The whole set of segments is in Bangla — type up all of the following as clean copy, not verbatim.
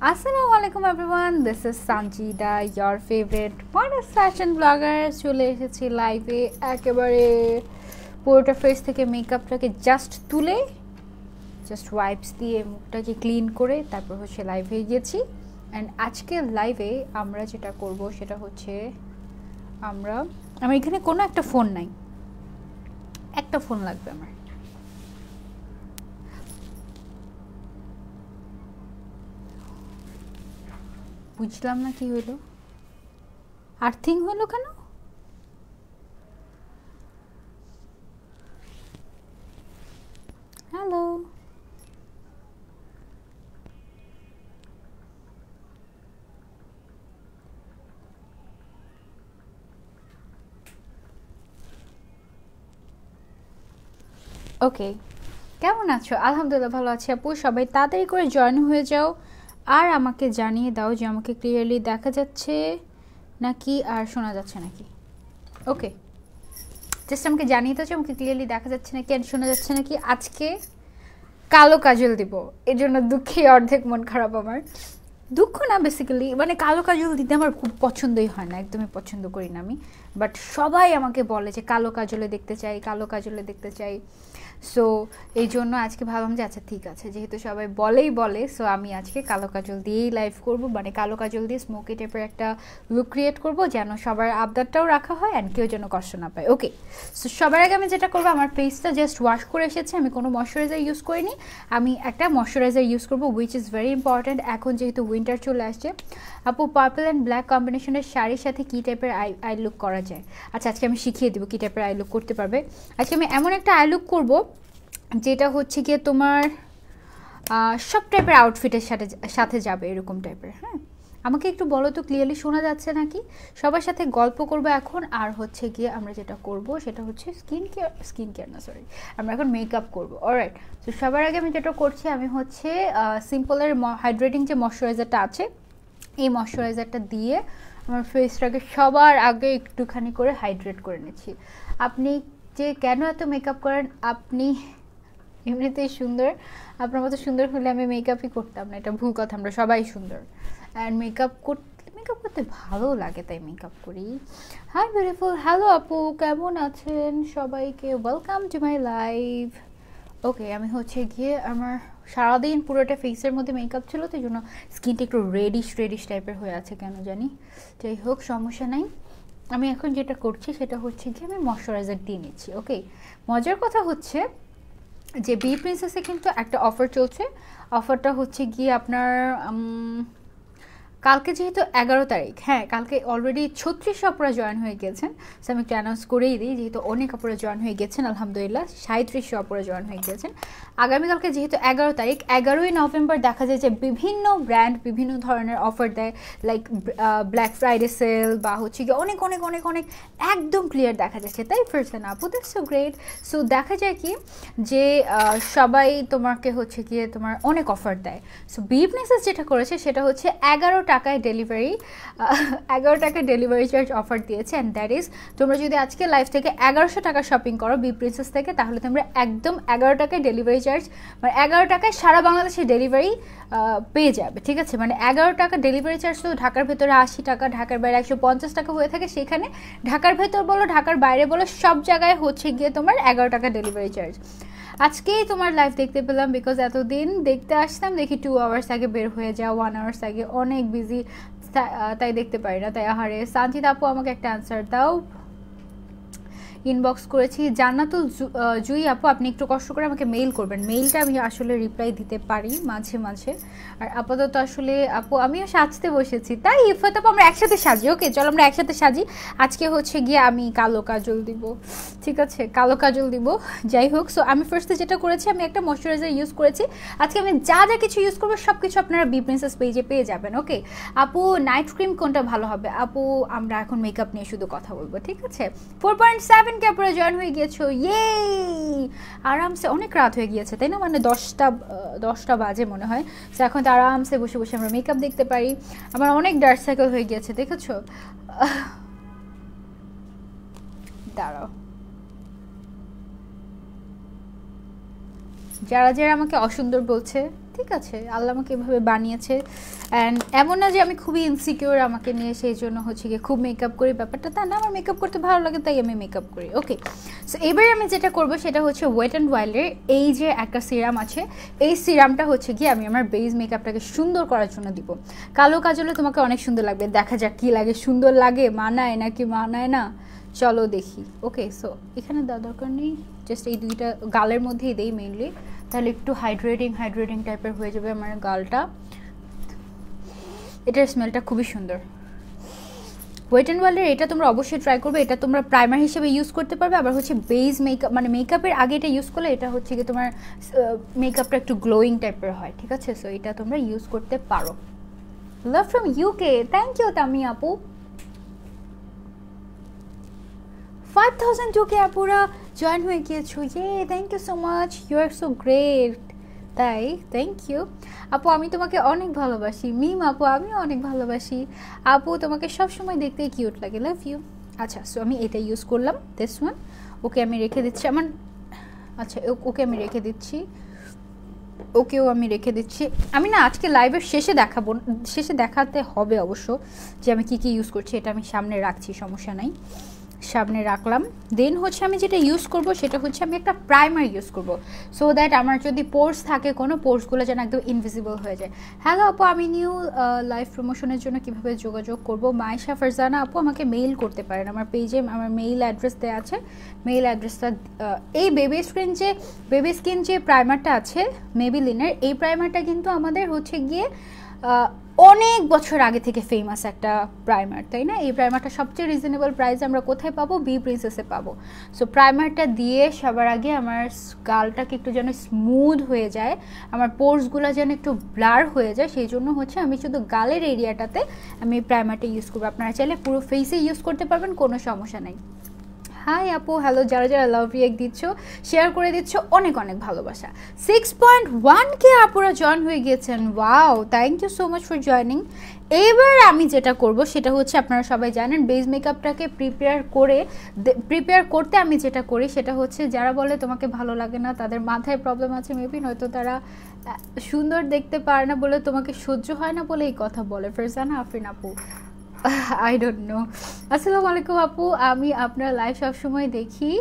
Assalamualaikum everyone, this is Sanjida, your favorite modest fashion blogger. চলে এসেছি লাইভে একেবারে পুরোটা ফেস থেকে মেকআপটাকে জাস্ট তুলে জাস্ট ওয়াইপস দিয়ে মুখটাকে ক্লিন করে তারপর হচ্ছে লাইভ হয়ে গেছি। অ্যান্ড আজকে লাইভে আমরা যেটা করব সেটা হচ্ছে আমার এখানে কোনো একটা ফোন নাই, একটা ফোন লাগবে আমার। বুঝলাম না কি হইলো, আর্থিং হলো কেন? হ্যালো, ওকে, কেমন আছো? আলহামদুলিল্লাহ ভালো আছি আপু। সবাই তাড়াতাড়ি করে জয়েন হয়ে যাও আর আমাকে জানিয়ে দাও যে আমাকে ক্লিয়ারলি দেখা যাচ্ছে নাকি আর শোনা যাচ্ছে নাকি। ওকে, জাস্ট আমাকে জানিয়ে দাও যে আমাকে ক্লিয়ারলি দেখা যাচ্ছে নাকি আর শোনা যাচ্ছে নাকি। আজকে কালো কাজল দিব, এর জন্য দুঃখে অর্ধেক মন খারাপ আমার। দুঃখ না, বেসিক্যালি মানে কালো কাজল দিতে আমার খুব পছন্দই হয় না, একদমই পছন্দ করি না আমি। বাট সবাই আমাকে বলে যে কালো কাজলে দেখতে চাই, কালো কাজলে দেখতে চাই। সো এই জন্য আজকে ভাবলাম যে আচ্ছা ঠিক আছে, যেহেতু সবাই বলে সো আমি আজকে কালো কাজল দিয়েই লাইভ করব, মানে কালো কাজল দিয়ে স্মোকি টাইপের একটা লুক ক্রিয়েট করব, যেন সবার আবদারটাও রাখা হয় অ্যান্ড কেউ যেন কষ্ট না পায়। ওকে, সো সবার আগে আমি যেটা করবো, আমার ফেসটা জাস্ট ওয়াশ করে এসেছে, আমি কোনো ময়শ্চারাইজার ইউজ করিনি। আমি একটা ময়শ্চারাইজার ইউজ করবো উইচ ইজ ভেরি ইম্পর্ট্যান্ট। এখন যেহেতু উইন্টার চলে আসছে, আপু পার্পল অ্যান্ড ব্ল্যাক কম্বিনেশনের শাড়ির সাথে কী টাইপের আই লুক করা যায়? আচ্ছা, আজকে আমি শিখিয়ে দেবো কী টাইপের আই লুক করতে পারবে। আজকে আমি এমন একটা আই লুক করবো যেটা হচ্ছে গিয়ে তোমার সব টাইপের আউটফিটের সাথে যাবে, এরকম টাইপের। হ্যাঁ, আমাকে একটু বলো তো ক্লিয়ারলি শোনা যাচ্ছে নাকি? সবার সাথে গল্প করবো এখন। আর হচ্ছে গিয়ে আমরা যেটা করব সেটা হচ্ছে স্কিন কেয়ার না, সরি, আমরা এখন মেকআপ করবো। অলরাইট, তো সবার আগে আমি যেটা করছি, আমি হচ্ছে সিম্পলের হাইড্রেটিং যে ময়শ্চারাইজারটা আছে, এই ময়শ্চারাইজারটা দিয়ে আমার ফেসটাকে সবার আগে একটুখানি করে হাইড্রেট করে নিচ্ছি। আপনি যে কেন এত মেকআপ করেন? আপনি এমনিতেই সুন্দর, আপনার মতো সুন্দর হলে আমি মেকআপই করতাম না, এটা ভুল কথা। আমরা সবাই সুন্দর অ্যান্ড মেকআপ করতে ভালো লাগে, তাই মেকআপ করি। হাই বিউটিফুল, হ্যালো আপু, কেমন আছেন? সবাইকে ওয়েলকাম টু মাই লাইভ। ওকে, আমি হচ্ছে গিয়ে আমার সারাদিন পুরোটা ফেসের মধ্যে মেকআপ ছিল, তো এই জন্য স্কিনটা একটু রেডিশ টাইপের হয়ে আছে কেন জানি। যাই হোক, সমস্যা নাই। আমি এখন যেটা করছি সেটা হচ্ছে গিয়ে আমি ময়শ্চারাইজার দিয়ে নিচ্ছি। ওকে, মজার কথা হচ্ছে যে বি প্রিন্সেসে কিন্তু একটা অফার চলছে। অফারটা হচ্ছে গিয়ে আপনার কালকে যেহেতু 11 তারিখ, হ্যাঁ কালকে অলরেডি 3600 আপুরা জয়েন হয়ে গেছেন। সো আমি একটু অ্যানাউন্স করেই দিই, যেহেতু অনেক আপুরা জয়েন হয়ে গেছেন, আলহামদুলিল্লাহ 3700 আপুরা জয়েন হয়ে গেছেন। আগামীকালকে যেহেতু 11 তারিখ, 11ই নভেম্বর দেখা যায় যে বিভিন্ন ব্র্যান্ড বিভিন্ন ধরনের অফার দেয়, লাইক ব্ল্যাক ফ্রাইডে সেল বা হচ্ছে গিয়ে অনেক অনেক অনেক অনেক একদম ক্লিয়ার দেখা যাচ্ছে, তাই ফার্স্ট আপু দ্যাটস সো গ্রেট। সো দেখা যায় কি যে সবাই তোমাকে হচ্ছে গিয়ে তোমার অনেক অফার দেয়। সো বি প্রিন্সেস যেটা করেছে সেটা হচ্ছে 11 টাকায় ডেলিভারি, 11 টাকায় ডেলিভারি চার্জ অফার দিয়েছে। অ্যান্ড দ্যাট ইজ, তোমরা যদি আজকে লাইভ থেকে 1100 টাকা শপিং করো বি প্রিন্সেস থেকে, তাহলে তোমরা একদম 11 টাকায় ডেলিভারি চার্জ, মানে 11 টাকায় সারা বাংলাদেশে ডেলিভারি পেয়ে যাবে। ঠিক আছে, মানে 11 টাকা ডেলিভারি চার্জ তো ঢাকার ভেতরে 80 টাকা, ঢাকার বাইরে 150 টাকা হয়ে থাকে, সেখানে ঢাকার ভেতর বলো ঢাকার বাইরে বলো সব জায়গায় হচ্ছে গিয়ে তোমার 11 টাকা ডেলিভারি চার্জ। আজকেই তোমার লাইভ দেখতে পেলাম, বিকজ এতদিন দেখতে আসতাম, দেখি 2 আওয়ার্স আগে বের হয়ে যাও, 1 আওয়ার্স আগে, অনেক বিজি, তাই দেখতে পারি না। তাই আহারে, সানজিদ আপু আমাকে একটা অ্যান্সার দাও। ইনবক্স করেছি। জান্নাতুল জুই আপু, আপনি একটু কষ্ট করে আমাকে মেইল করবেন, মেইলটা আমি আসলে রিপ্লাই দিতে পারি মাঝে মাঝে। আর আপাতত আসলে আপু আমিও সাজতে বসেছি, তাই ইফাত আপু আমরা একসাথে সাজি। ওকে চলো আমরা একসাথে সাজি। আজকে হচ্ছে গিয়ে আমি কালো কাজল দিব, ঠিক আছে, কালো কাজল দিব। যাই হোক, সো আমি ফার্স্টে যেটা করেছি, আমি একটা ময়শ্চারাইজার ইউজ করেছি। আজকে আমি যা যা কিছু ইউজ করবো সব কিছু আপনারা বি প্রিন্সেস পেজে পেয়ে যাবেন। ওকে আপু, নাইট ক্রিম কোনটা ভালো হবে? আপু আমরা এখন মেকআপ নিয়ে শুধু কথা বলবো, ঠিক আছে। 4.7 কে পুরো জয়েন হয়ে গিয়েছো, ইয়ে আরামসে। অনেক রাত হয়ে গিয়েছে তাই না, মানে 10টা বাজে মনে হয়। তো এখন তো আরামসে বসে বসে আমরা মেকআপ দেখতে পারি। আমার অনেক ডার্ক সার্কেল হয়ে গিয়েছে, দেখেছো? দাঁড়াও, যারা যারা আমাকে অসুন্দর বলছে ঠিক আছে, আল্লাহ আমাকে এভাবে বানিয়েছে। অ্যান্ড এমন না যে আমি খুবই ইনসিকিউর আমাকে নিয়ে, সেই জন্য হচ্ছে গিয়ে খুব মেকআপ করি, ব্যাপারটা তা না। আমার মেকআপ করতে ভালো লাগে তাই আমি মেকআপ করি। ওকে, সো এবার আমি যেটা করব সেটা হচ্ছে ওয়েট অ্যান্ড ওয়াইল্ডের এই যে একটা সিরাম আছে, এই সিরামটা হচ্ছে গিয়ে আমি আমার বেস মেকআপটাকে সুন্দর করার জন্য দিব। কালো কাজলে তোমাকে অনেক সুন্দর লাগবে, দেখা যাক কী লাগে, সুন্দর লাগে, মানায় নাকি মানায় না, চলো দেখি। ওকে, সো এখানে দেওয়া দরকার নেই, জাস্ট এই দুইটা গালের মধ্যেই দেই মেইনলি, তাহলে একটু হাইড্রেটিং টাইপের হয়ে যাবে আমার গালটা। এটার স্মেলটা খুবই সুন্দর। ওয়েট অ্যান্ড ওয়াইল্ডের এটা তোমরা অবশ্যই ট্রাই করবে। এটা তোমরা প্রাইমার হিসেবে ইউজ করতে পারবে, আবার হচ্ছে বেস মেকআপ, মানে মেকআপের আগে এটা ইউজ করলে এটা হচ্ছে কি তোমার মেকআপটা একটু গ্লোয়িং টাইপের হয়, ঠিক আছে? সো এটা তোমরা ইউজ করতে পারো। Love from UK, thank you Tami আপু। 5000 টুকে আপুরা জয়েন হয়ে গিয়েছো, thank you so much, you are so great. তাই থ্যাংক ইউ আপু, আমি তোমাকে অনেক ভালোবাসি। মিম আপু, আমিও অনেক ভালোবাসি আপু, তোমাকে সবসময় দেখতে কিউট লাগে, লাভ ইউ। আচ্ছা, সো আমি এটা ইউজ করলাম, দিস ওয়ান। ওকে আমি রেখে দিচ্ছি আমার, আচ্ছা ওকে আমি রেখে দিচ্ছি, ওকেও আমি রেখে দিচ্ছি। আমি না আজকে লাইভের শেষে দেখাবো, শেষে দেখাতে হবে অবশ্য যে আমি কী ইউজ করছি, এটা আমি সামনে রাখছি, সমস্যা নাই, সামনে রাখলাম। দেন হচ্ছে আমি যেটা ইউজ করব সেটা হচ্ছে আমি একটা প্রাইমার ইউজ করব, সো দ্যাট আমার যদি পোর্স থাকে কোনো, পোর্সগুলো যেন একদম ইনভিজিবল হয়ে যায়। হ্যালো আপু, আমি নিউ লাইভ প্রমোশনের জন্য কিভাবে যোগাযোগ করব? মাইশা ফারজানা আপু, আমাকে মেইল করতে পারেন, আমার পেজে আমার মেইল অ্যাড্রেস দেওয়া আছে। মেইল অ্যাড্রেসটা এই বেবি স্কিন যে প্রাইমারটা আছে মেবিলিনের, এই প্রাইমারটা কিন্তু আমাদের হচ্ছে গিয়ে অনেক বছর আগে থেকে ফেমাস একটা প্রাইমার, তাই না? এই প্রাইমারটা সবচেয়ে রিজনেবল প্রাইসে আমরা কোথায় পাবো? বি প্রিন্সেসে পাবো। সো প্রাইমারটা দিয়ে সবার আগে আমার গালটাকে একটু যেন স্মুথ হয়ে যায়, আমার পোর্সগুলো যেন একটু ব্লার হয়ে যায়, সেই জন্য হচ্ছে আমি শুধু গালের এরিয়াটাতে আমি প্রাইমারটা ইউজ করবো। আপনারা চাইলে পুরো ফেসে ইউজ করতে পারবেন, কোনো সমস্যা নেই। হাই আপু, হ্যালো, যারা যারা লাভ রিয়েক্ট দিচ্ছ, শেয়ার করে দিচ্ছ, অনেক অনেক ভালোবাসা। 6.1K আপুরা জয়েন হয়ে গিয়েছেন, wow, thank you so much for joining. এবার আমি যেটা করব সেটা হচ্ছে, আপনারা সবাই জানেন বেস মেকআপটাকে প্রিপেয়ার করতে আমি যেটা করি সেটা হচ্ছে, যারা বলে তোমাকে ভালো লাগে না, তাদের মাথায় প্রবলেম আছে মেবি, নয়তো তারা সুন্দর দেখতে পারে না বলে, তোমাকে সহ্য হয় না বলে এই কথা বলে। ফারজানা আফরিন আপু, আই ডোন্ট নো। আসসালামু আলাইকুম আপু, আমি আপনার লাইভ সবসময় দেখি,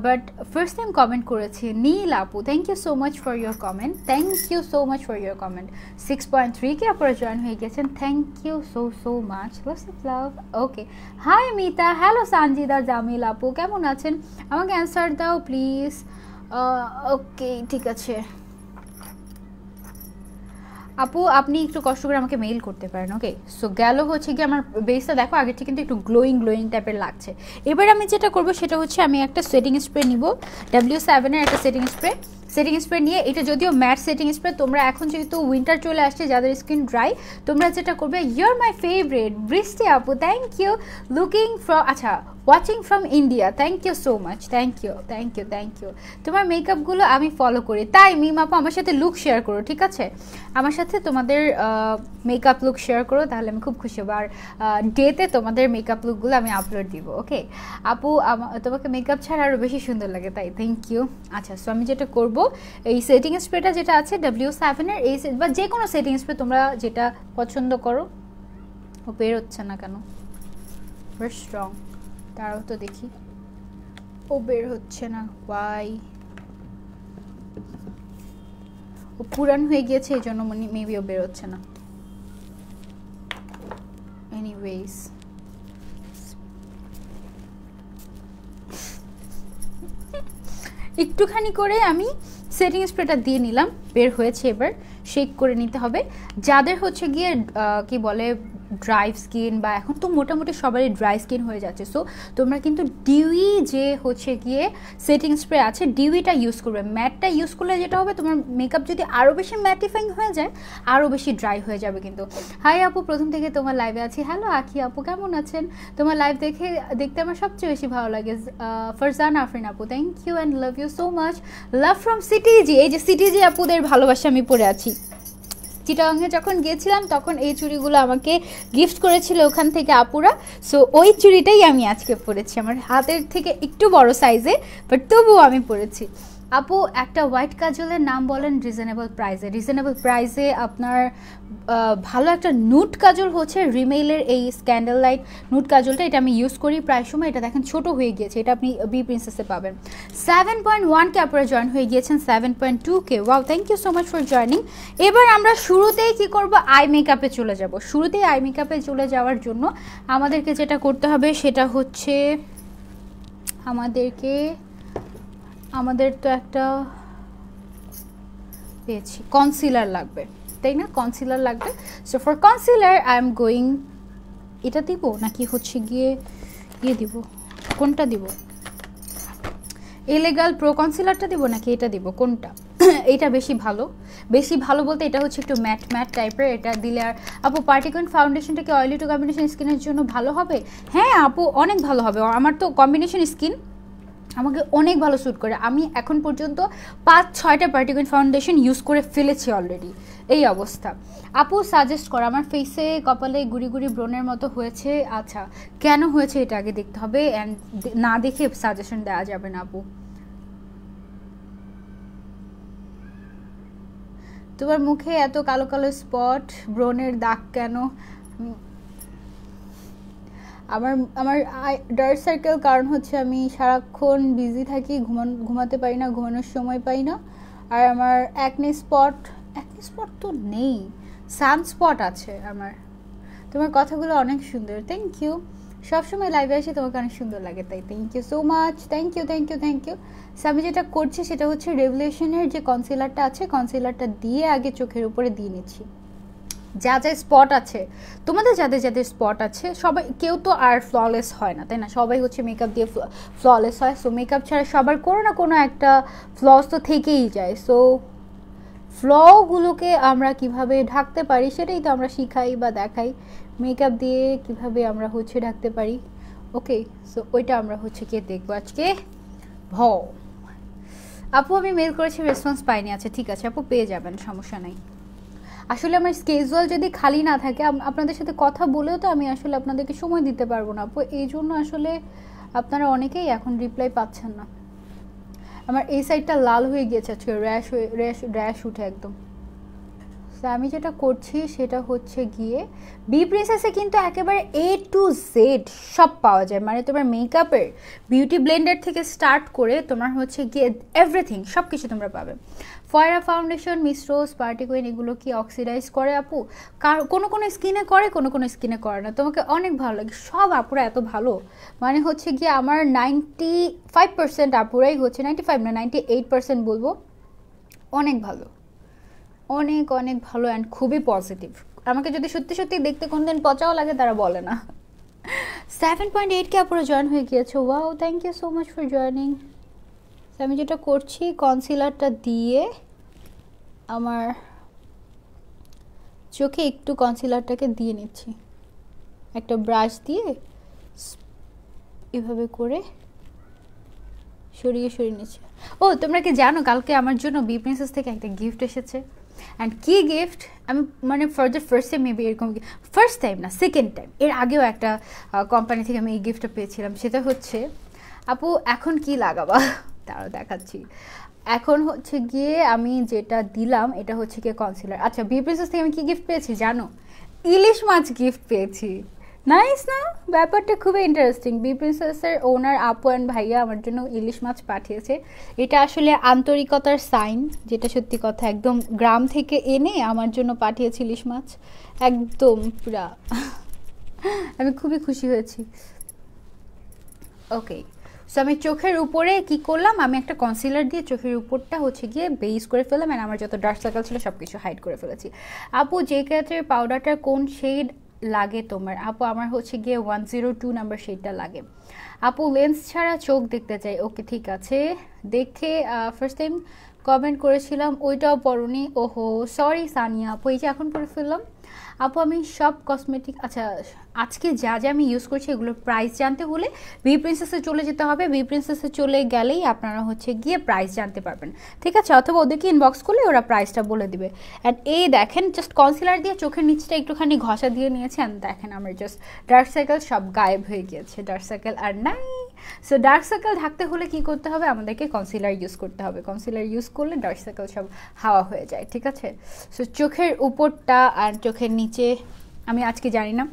বাট ফার্স্ট টাইম কমেন্ট করেছি। নীল আপু, thank you so much for your comment, thank you so much for your comment. 6.3K আপনারা জয়েন হয়ে গেছেন, thank you so much, love. Okay, hi Mita, hello Sanjida Jamil আপু, কেমন আছেন? আমাকে অ্যান্সার দাও প্লিজ। ওকে ঠিক আছে আপু, আপনি একটু কষ্ট করে আমাকে মেইল করতে পারেন। ওকে, সো গেল হচ্ছে কি আমার বেসটা দেখো আগের থেকে কিন্তু একটু গ্লোয়িং টাইপের লাগছে। এবার আমি যেটা করব সেটা হচ্ছে আমি একটা সেটিং স্প্রে নিব, W7-এর একটা সেটিং স্প্রে নিয়ে, এটা যদিও ম্যাট সেটিং স্প্রে, তোমরা এখন যেহেতু উইন্টার চলে আসছে, যাদের স্কিন ড্রাই, তোমরা যেটা করবে, you R my favourite Brishti আপু, thank you, watching from India, thank you so much, thank you. তোমার মেকআপগুলো আমি ফলো করি, তাই মিম আপু আমার সাথে লুক শেয়ার করো, ঠিক আছে? আমার সাথে তোমাদের মেকআপ লুক শেয়ার করো, তাহলে আমি খুব খুশি হব। আর ডেতে তোমাদের মেকআপ লুকগুলো আমি আপলোড দিব। ওকে আপু, তোমাকে মেকআপ ছাড়া আরও বেশি সুন্দর লাগে, তাই থ্যাংক ইউ। আচ্ছা, সো আমি যেটা করব, এই সেটিং স্প্রেটা যেটা আছে W7-এর, এই বা যে কোনো সেটিং স্প্রে তোমরা যেটা পছন্দ করো। ও বের হচ্ছে না কেন? ভেরি স্ট্রং, তারাও তো দেখি, ও বের হচ্ছে না, ওয়াই? ও পুরান হয়ে গিয়েছে, এই জন্য মেবি ও বের হচ্ছে না। এনিওয়েজ, একটুখানি করে আমি সেটিং স্প্রেটা দিয়ে নিলাম, বের হয়েছে। এবার শেক করে নিতে হবে। যাদের হচ্ছে গিয়ে কি বলে ড্রাই স্কিন, বা এখন তো মোটামুটি সবারই ড্রাই স্কিন হয়ে যাচ্ছে, সো তোমরা কিন্তু ডিউই যে হচ্ছে গিয়ে সেটিং স্প্রে আছে, ডিউইটা ইউজ করবে। ম্যাটটা ইউজ করলে যেটা হবে, তোমার মেকআপ যদি আরও বেশি ম্যাটিফাইং হয়ে যায়, আরও বেশি ড্রাই হয়ে যাবে কিন্তু। হাই আপু, প্রথম থেকে তোমার লাইভে আছি। হ্যালো আখি আপু, কেমন আছেন? তোমার লাইভ দেখতে আমার সবচেয়ে বেশি ভালো লাগে। ফারজানা আফরিন আপু, thank you and love you so much. Love from CTG, এই যে সিটিজি আপুদের ভালোবাসা আমি পড়ে আছি। চিটাগাংয়ে যখন গিয়েছিলাম তখন এই চুড়িগুলো আমাকে গিফট করেছিল ওখান থেকে আপুরা, সো ওই চুড়িটাই আমি আজকে পরেছি, আমার হাতের থেকে একটু বড় সাইজে, বাট তবুও আমি পরেছি। আপু একটা হোয়াইট কাজলের নাম বলেন রিজনেবল প্রাইসে। রিজনেবল প্রাইসে আপনার ভালো একটা নুট কাজল হচ্ছে রিমেইলের এই স্ক্যান্ডেল লাইট নুট কাজলটা, এটা আমি ইউজ করি প্রায় সময়। এটা দেখেন ছোট হয়ে গিয়েছে, এটা আপনি বি প্রিন্সেসে পাবেন। 7.1K আপনারা জয়েন হয়ে গিয়েছেন, 7.2K। Wow, thank you so much for joining. এবার আমরা শুরুতেই কি করব, আই মেকআপে চলে যাব। শুরুতেই আই মেকআপে চলে যাওয়ার জন্য আমাদেরকে যেটা করতে হবে সেটা হচ্ছে আমাদের তো একটা পেয়েছি কনসিলার লাগবে, তাই না? কনসিলার লাগবে। So for concealer I am going, এটা দিব নাকি হচ্ছে গিয়ে দিব, কোনটা দিব? এলেগাল প্রো কনসিলারটা দিব নাকি এটা দিব, কোনটা? এটা বেশি ভালো বলতে এটা হচ্ছে একটু ম্যাট টাইপের। এটা দিলে আর আপু পার্টিকুলার ফাউন্ডেশনটা কি অয়েলি টু কম্বিনেশন স্কিনের জন্য ভালো হবে? হ্যাঁ আপু, অনেক ভালো হবে। আমার তো কম্বিনেশন স্কিন আমাকে অনেক ভালো স্যুট করে। আমি এখন পর্যন্ত 5-6টা পার্টিকুলার ফাউন্ডেশন ইউজ করে ফেলেছি অলরেডি। এই অবস্থা। আপু সাজেস্ট করো, আমার ফেসে কপালে গুড়ি ব্রণের মতো হয়েছে। আচ্ছা, কেন হয়েছে এটা আগে দেখতে হবে, অ্যান্ড না দেখে সাজেশন দেওয়া যাবে না আপু। তোমার মুখে এত কালো স্পট, ব্রণের দাগ কেন? আমার ডার্ক সার্কেল কারণ হচ্ছে আমি সারাক্ষণ বিজি থাকি, ঘুমাতে পারি না, ঘুমানোর সময় পাই না। আর আমার অ্যাকনে স্পট তো নেই, সানস্পট আছে আমার। তোমার কথাগুলো অনেক সুন্দর, থ্যাংক ইউ। সবসময় লাইভে আসে তোমাকে অনেক সুন্দর লাগে, তাই thank you so much, thank you. So আমি যেটা করছি সেটা হচ্ছে রেভলিউশনের যে কনসিলারটা আছে, কনসিলারটা দিয়ে আগে চোখের উপরে দিয়ে নিচ্ছি। যা স্পট আছে, তোমাদের যাদের স্পট আছে, সবাই, কেউ তো আর ফ্ললেস হয় না, তাই না? সবাই হচ্ছে মেকআপ দিয়ে ফ্ললেস হয়। সো মেকআপ ছাড়া সবার কোনো একটা ফ্লস তো থেকেই যায়। সো ফ্লগুলোকে আমরা কিভাবে ঢাকতে পারি সেটাই তো আমরা শিখাই বা দেখাই, মেকআপ দিয়ে কিভাবে আমরা হচ্ছে ঢাকতে পারি। ওকে, সো ওইটা আমরা হচ্ছে কে দেখবো আজকে। আপু আমি মেল করেছি, রেসপন্স পাইনি। আচ্ছা ঠিক আছে আপু, পেয়ে যাবেন, সমস্যা নাই। আসলে আমার স্কেজুয়াল যদি খালি না থাকে, আপনাদের সাথে কথা বলেও তো আমি আসলে আপনাদেরকে সময় দিতে পারবো না আপু। এই জন্য আসলে আপনারা অনেকেই এখন রিপ্লাই পাচ্ছেন না। আমার এই সাইডটা লাল হয়ে গিয়েছে আজকে, র্যাশ উঠে একদম। তো আমি যেটা করছি সেটা হচ্ছে গিয়ে বি প্রিন্সেসে কিন্তু একেবারে A to Z সব পাওয়া যায়। মানে তোমার মেকআপের বিউটি ব্লেন্ডার থেকে স্টার্ট করে তোমার হচ্ছে গিয়ে এভরিথিং, সব কিছু তোমরা পাবে। ফয়রা ফাউন্ডেশন, মিস রোজ, পার্টিকুইন, এগুলো কি অক্সিডাইজ করে আপু? কোনো স্কিনে করে, কোনো স্কিনে করে না। তোমাকে অনেক ভালো লাগে, সব আপুরা এত ভালো। মানে হচ্ছে গিয়ে আমার 95% আপুরাই হচ্ছে, 95 না 98% বলবো, অনেক ভালো, অনেক ভালো অ্যান্ড খুবই পজিটিভ। আমাকে যদি সত্যি দেখতে কোনদিন পচাও লাগে তারা বলে না। 7.8K আপুরা জয়েন হয়ে গিয়েছে। Wow, thank you so much for joining. আমি যেটা করছি, কনসিলারটা দিয়ে আমার চোখে একটু কনসিলারটাকে দিয়ে নিচ্ছি, একটা ব্রাশ দিয়ে এভাবে করে সরিয়ে নিচ্ছি। ও তোমরা কি জানো, কালকে আমার জন্য বি প্রিন্সেস থেকে একটা গিফট এসেছে। অ্যান্ড কি গিফট, আমি মানে for the first time, maybe এরকম ফার্স্ট টাইম না সেকেন্ড টাইম, এর আগেও একটা কোম্পানি থেকে আমি এই গিফটটা পেয়েছিলাম। সেটা হচ্ছে, আপু এখন কি লাগাবা, তারও দেখাচ্ছি। এখন হচ্ছে গিয়ে আমি যেটা দিলাম এটা হচ্ছে গিয়ে কনসিলার। আচ্ছা, বি প্রিন্সেস থেকে আমি কি গিফট পেয়েছি জানো? ইলিশ মাছ গিফট পেয়েছি। নাইস না? ব্যাপারটা খুবই ইন্টারেস্টিং। বি প্রিন্সেসের ওনার আপু অ্যান্ড ভাইয়া আমার জন্য ইলিশ মাছ পাঠিয়েছে। এটা আসলে আন্তরিকতার সাইন, যেটা সত্যি কথা। একদম গ্রাম থেকে এনে আমার জন্য পাঠিয়েছে ইলিশ মাছ, একদম পুরা। আমি খুবই খুশি হয়েছি। ওকে, সো আমি চোখের উপরে কি করলাম, আমি একটা কনসিলার দিয়ে চোখের উপরটা হচ্ছে গিয়ে বেস করে ফেললাম, অ্যান্ড আমার যত ডার্ক সার্কেল ছিল সব কিছু হাইড করে ফেলেছি। আপু যে ক্ষেত্রে পাউডারটার কোন শেড লাগে তোমার? আপু আমার হচ্ছে গিয়ে 102 নাম্বার শেডটা লাগে। আপু লেন্স ছাড়া চোখ দেখতে চাই। ওকে ঠিক আছে, দেখে ফার্স্ট টাইম কমেন্ট করেছিলাম, ওইটাও পড়নি। ওহো সরি সানিয়া আপু, এই যে এখন পরে ফেললাম। আপু আমি সব কসমেটিক, আচ্ছা আজকে যা আমি ইউজ করছি এগুলোর প্রাইস জানতে হলে বি প্রিন্সেসে চলে যেতে হবে। বি প্রিন্সেসে চলে গেলেই আপনারা হচ্ছে গিয়ে প্রাইস জানতে পারবেন, ঠিক আছে? অথবা ওদেরকে ইনবক্স করলে ওরা প্রাইসটা বলে দিবে। অ্যান্ড এই দেখেন, জাস্ট কনসিলার দিয়ে চোখের নিচটা একটুখানি ঘষা দিয়ে নিয়েছে, অ্যান্ড দেখেন আমার জাস্ট ডার্ক সার্কেল সব গায়েব হয়ে গিয়েছে, ডার্ক সার্কেল আর নাই। সো ডার্ক সার্কেল ঢাকতে হলে কি করতে হবে, আমাদেরকে কনসিলার ইউজ করতে হবে। কনসিলার ইউজ করলে ডার্ক সার্কেল সব হাওয়া হয়ে যায়, ঠিক আছে। সো চোখের উপরটা আর চোখের নিচে আমি আজকে জানি না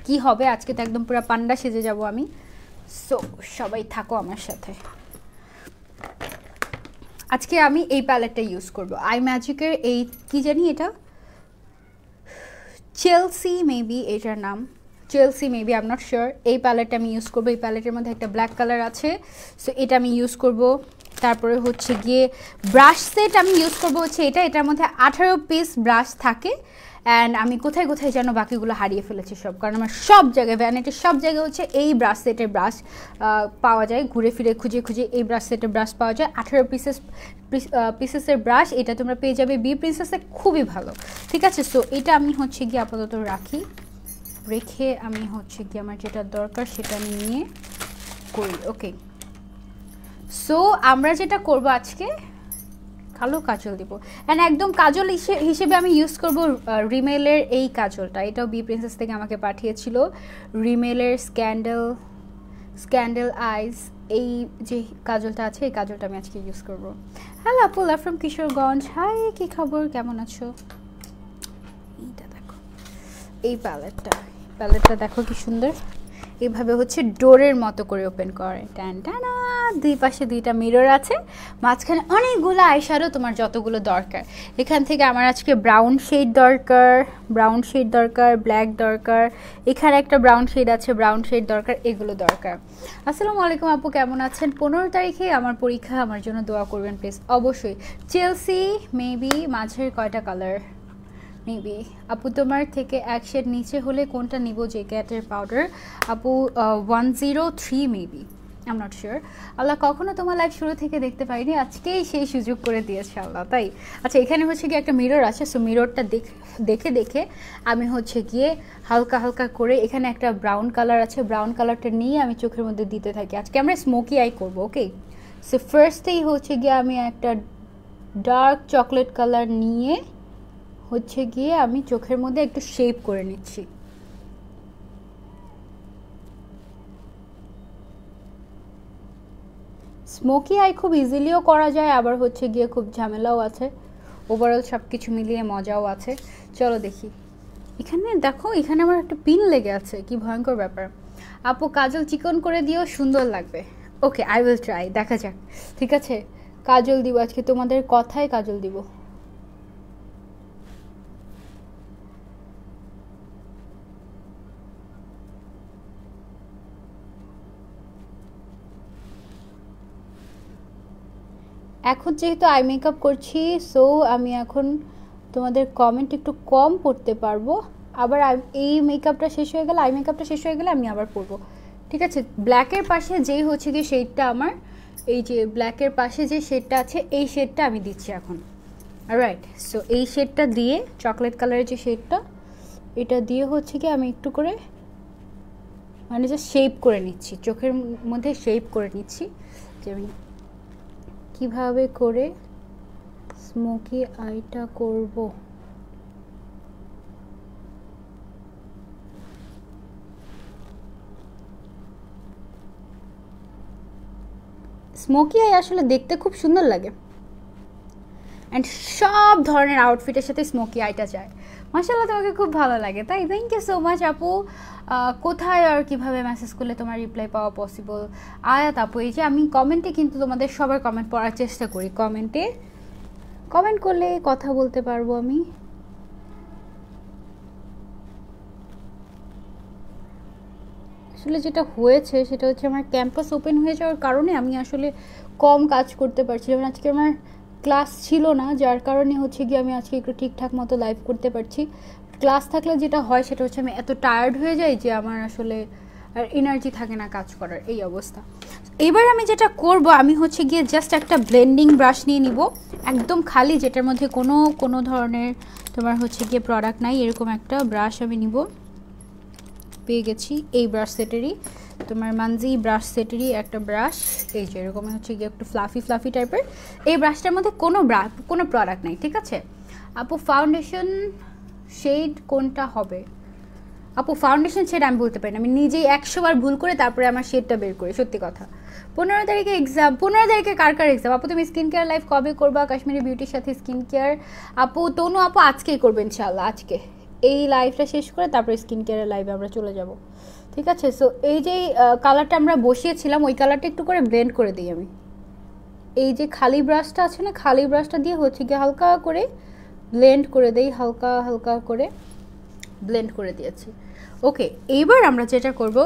কি হবে, আজকে তো একদম পুরো পান্ডা সেজে যাব আমি। সো সবাই থাকো আমার সাথে। আজকে আমি এই প্যালেটটা ইউজ করব, আই ম্যাজিকের এই কি জানি এটা চেলসি মেবি, এটার নাম Chelsea maybe, I am not sure. এই প্যালেটটা আমি ইউজ করবো। এই প্যালেটের মধ্যে একটা ব্ল্যাক কালার আছে, সো এটা আমি ইউজ করব। তারপরে হচ্ছে গিয়ে ব্রাশ সেট আমি ইউজ করব হচ্ছে এটার মধ্যে 18 পিস ব্রাশ থাকে। অ্যান্ড আমি কোথায় কোথায় যেন বাকিগুলো হারিয়ে ফেলেছি সব, কারণ আমার সব জায়গায় ভ্যানিটির সব জায়গায় হচ্ছে এই ব্রাশ সেটের ব্রাশ পাওয়া যায়, ঘুরে ফিরে খুঁজে খুঁজে এই ব্রাশ সেটের ব্রাশ পাওয়া যায়। 18 পিসেসের ব্রাশ, এটা তোমরা পেয়ে যাবে বি প্রিন্সেসে, খুবই ভালো, ঠিক আছে। সো এটা আমি হচ্ছে গিয়ে আপাতত রাখি, রেখে আমি হচ্ছে গিয়ে আমার যেটা দরকার সেটা আমি নিয়ে করি। ওকে, সো আমরা যেটা করব আজকে কালো কাজল দিব। অ্যান্ড একদম কাজল হিসেবে আমি ইউজ করব রিমেলের এই কাজলটা, এটাও বি প্রিন্সেস থেকে আমাকে পাঠিয়েছিল। রিমেলের স্ক্যান্ডেল আইজ, এই যে কাজলটা আছে এই কাজলটা আমি আজকে ইউজ করব। হ্যালো আপুলা ফ্রম কিশোরগঞ্জ, হাই কি খবর, কেমন আছো? এইটা দেখো, এই প্যালেটটা দেখো কি সুন্দর, এইভাবে হচ্ছে ডোরের মতো করে ওপেন করে। টান টানা, দুই পাশে দুইটা মিরর আছে, মাঝখানে অনেকগুলো আইশ্যাডো তোমার যতগুলো দরকার। এখান থেকে আমার আজকে ব্রাউন শেড দরকার, ব্ল্যাক দরকার, এখানে একটা ব্রাউন শেড আছে, ব্রাউন শেড দরকার, এগুলো দরকার। আসসালামু আলাইকুম আপু, কেমন আছেন? 15 তারিখে আমার পরীক্ষা, আমার জন্য দোয়া করবেন প্লিজ। অবশ্যই। চেলসি মেবি, মাঝের কয়টা কালার মেবি আপু, তোমার থেকে এক শেড নিচে হলে কোনটা নিব? যে ক্যাটের পাউডার আপু 103 maybe, I am not sure. Allah কখনো তোমার লাইফ শুরু থেকে দেখতে পাইনি, আজকেই সেই সুযোগ করে দিয়েছে আল্লাহ, তাই। আচ্ছা, এখানে হচ্ছে গিয়ে একটা মিরর আছে, সো মিররটা দেখে আমি হচ্ছে গিয়ে হালকা হালকা করে, এখানে একটা ব্রাউন কালার আছে, ব্রাউন কালারটা নিয়ে আমি চোখের মধ্যে দিতে থাকি। আজকে আমরা স্মোকি আই করবো। ওকে, সো ফার্স্টেই হচ্ছে গিয়ে আমি একটা ডার্ক চকলেট কালার নিয়ে হচ্ছে গিয়ে আমি চোখের মধ্যে একটু শেপ করে নিচ্ছি। স্মোকি আই খুব ইজিলিও করা যায়, আবার হচ্ছে গিয়ে খুব ঝামেলাও আছে, ওভারঅল সব কিছু মিলিয়ে মজাও আছে। চলো দেখি। এখানে দেখো, এখানে আমার একটা পিন লেগে আছে, কি ভয়ঙ্কর ব্যাপার। আপু কাজল চিকন করে দিও, সুন্দর লাগবে। ওকে, আই উইল ট্রাই, দেখা যাক। ঠিক আছে, কাজল দিব আজকে, তোমাদের কথায় কাজল দিব। এখন যেহেতু আই মেকআপ করছি, সো আমি এখন তোমাদের কমেন্ট একটু কম পড়তে পারবো। আবার এই মেকআপটা শেষ হয়ে গেলে, আই মেকআপটা শেষ হয়ে গেলে আমি আবার পরবো, ঠিক আছে। ব্ল্যাকের পাশে যেই হচ্ছে কি শেডটা আমার, এই যে ব্ল্যাকের পাশে যে শেডটা আছে, এই শেডটা আমি দিচ্ছি এখন। রাইট, সো এই শেডটা দিয়ে, চকলেট কালারের যে শেডটা, এটা দিয়ে হচ্ছে কি আমি একটু করে মানে যে শেপ করে নিচ্ছি, চোখের মধ্যে শেপ করে নিচ্ছি, যে আমি কিভাবে করে স্মোকি আইটা করব। স্মোকি আই আসলে দেখতে খুব সুন্দর লাগে, অ্যান্ড সব ধরনের আউটফিটের সাথে স্মোকি আইটা যায়। মাশাআল্লাহ, তোমাকে খুব ভালো লাগে, তাই? থ্যাংক ইউ সো মাচ আপু। কোথায় আর কিভাবে মেসেজ করলে তোমার রিপ্লাই পাওয়া পসিবল? আয়াত আপু, এই যে আমি কমেন্টে কিন্তু তোমাদের সবার কমেন্ট পড়ার চেষ্টা করি, কমেন্ট করলে কথা বলতে পারবো আমি। আসলে যেটা হয়েছে সেটা হচ্ছে আমার ক্যাম্পাস ওপেন হয়ে যাওয়ার কারণে আমি আসলে কম কাজ করতে পারছি। যেমন আজকে আমার ক্লাস ছিল না, যার কারণে হচ্ছে গিয়ে আমি আজকে একটু ঠিকঠাক মতো লাইভ করতে পারছি। ক্লাস থাকলে যেটা হয় সেটা হচ্ছে আমি এত টায়ার্ড হয়ে যাই যে আমার আসলে আর এনার্জি থাকে না কাজ করার, এই অবস্থা। এবার আমি যেটা করব, আমি হচ্ছে গিয়ে জাস্ট একটা ব্লেন্ডিং ব্রাশ নিয়ে নিব, একদম খালি, যেটার মধ্যে কোনো ধরনের তোমার হচ্ছে গিয়ে প্রোডাক্ট নাই, এরকম একটা ব্রাশ আমি নিব। পেয়ে গেছি এই ব্রাশ সেটেরই, তোমার মানজি ব্রাশ সেটেরই একটা ব্রাশ, এই যে এরকম হচ্ছে গিয়ে একটু ফ্লাফি টাইপের। এই ব্রাশটার মধ্যে কোনো প্রোডাক্ট নাই, ঠিক আছে আপু। ফাউন্ডেশন শেড কোনটা হবে? আপু ফাউন্ডেশন শেড আমি বলতে পারি না, আমি নিজেই 100 বার ভুল করে তারপরে আমার শেডটা বের করি, সত্যি কথা। 15 তারিখে এক্সাম, 15 তারিখে কার কার এক্সাম? আপু তুমি স্কিন কেয়ার লাইভ কবে করবা? কাশ্মীরি বিউটির সাথে স্কিন কেয়ার আপু, তনু আপু আজকেই করবে ইনশাআল্লাহ, আজকে এই লাইভটা শেষ করে তারপরে স্কিন কেয়ারের লাইভে আমরা চলে যাব, ঠিক আছে? সো এই যে কালারটা আমরা বসিয়েছিলাম ওই কালারটা একটু করে ব্লেন্ড করে দিই আমি। এই যে খালি ব্রাশটা আছে না, খালি ব্রাশটা দিয়ে হচ্ছে কি হালকা করে ব্লেন্ড করে দেই, হালকা হালকা করে ব্লেন্ড করে দিয়েছি। ওকে, এইবার আমরা যেটা করব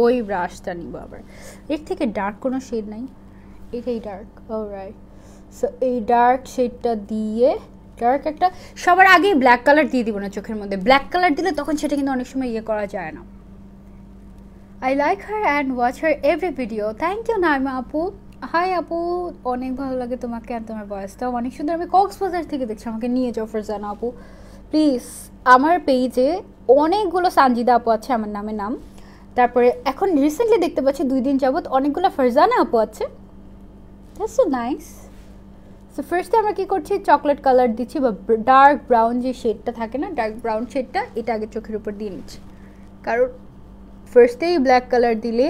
ওই ব্রাশটা নিব আবার, এর থেকে ডার্ক কোনো শেড নাই, এটাই ডার্ক। অলরাইট, সো এই ডার্ক শেডটা দিয়ে ডার্ক একটা, সবার আগেই ব্ল্যাক কালার দিয়ে দিব না চোখের মধ্যে, ব্ল্যাক কালার দিলে তখন সেটা কিন্তু অনেক সময় ইয়ে করা যায় না। I like her and watch her every video. Thank you Naima আপু। হাই আপু, অনেক ভালো লাগে তোমাকে আর তোমার ভয়েসটাও অনেক সুন্দর। আমি কক্সবাজার থেকে দেখছি, আমাকে নিয়ে যাও ফারজানা আপু প্লিজ। আমার পেজে অনেকগুলো সানজিদা আপু আছে আমার নাম, তারপরে এখন রিসেন্টলি দেখতে পাচ্ছি 2 দিন যাবত অনেকগুলো ফারজানা আপু আছে, দ্যাটস সো নাইস। সো ফার্স্টে আমরা কী করছি, চকলেট কালার দিচ্ছি বা ডার্ক ব্রাউন যে শেডটা থাকে না, ডার্ক ব্রাউন শেডটা এটা আগে চোখের উপর দিয়ে নিচ্ছি, কারণ ফার্স্টেই ব্ল্যাক কালার দিলে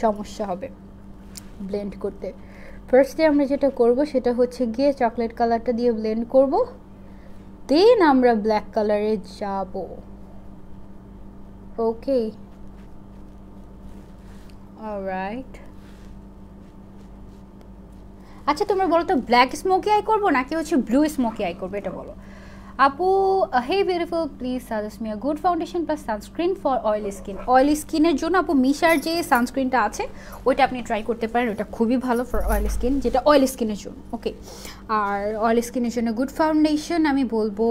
সমস্যা হবে ব্লেন্ড করতে। ফার্স্টে আমরা যেটা করব সেটা হচ্ছে গিয়ে চকলেট কালারটা দিয়ে ব্লেন্ড করব, দেন আমরা ব্ল্যাক কালারে যাব। ওকে, অলরাইট। আচ্ছা তোমরা বলো তো ব্ল্যাক স্মোকি আই করবো নাকি হচ্ছে ব্লু স্মোকি আই করবো, এটা বলো আপু। Hey beautiful, please suggest me a good foundation plus sunscreen for oily skin. Oily স্কিনের জন্য আপু মিশার যে সানস্ক্রিনটা আছে ওইটা আপনি ট্রাই করতে পারেন, ওটা খুবই ভালো ফর অয়েলি স্কিন, যেটা অয়েলি স্কিনের জন্য। ওকে, আর অয়েলি স্কিনের জন্য গুড ফাউন্ডেশন আমি বলবো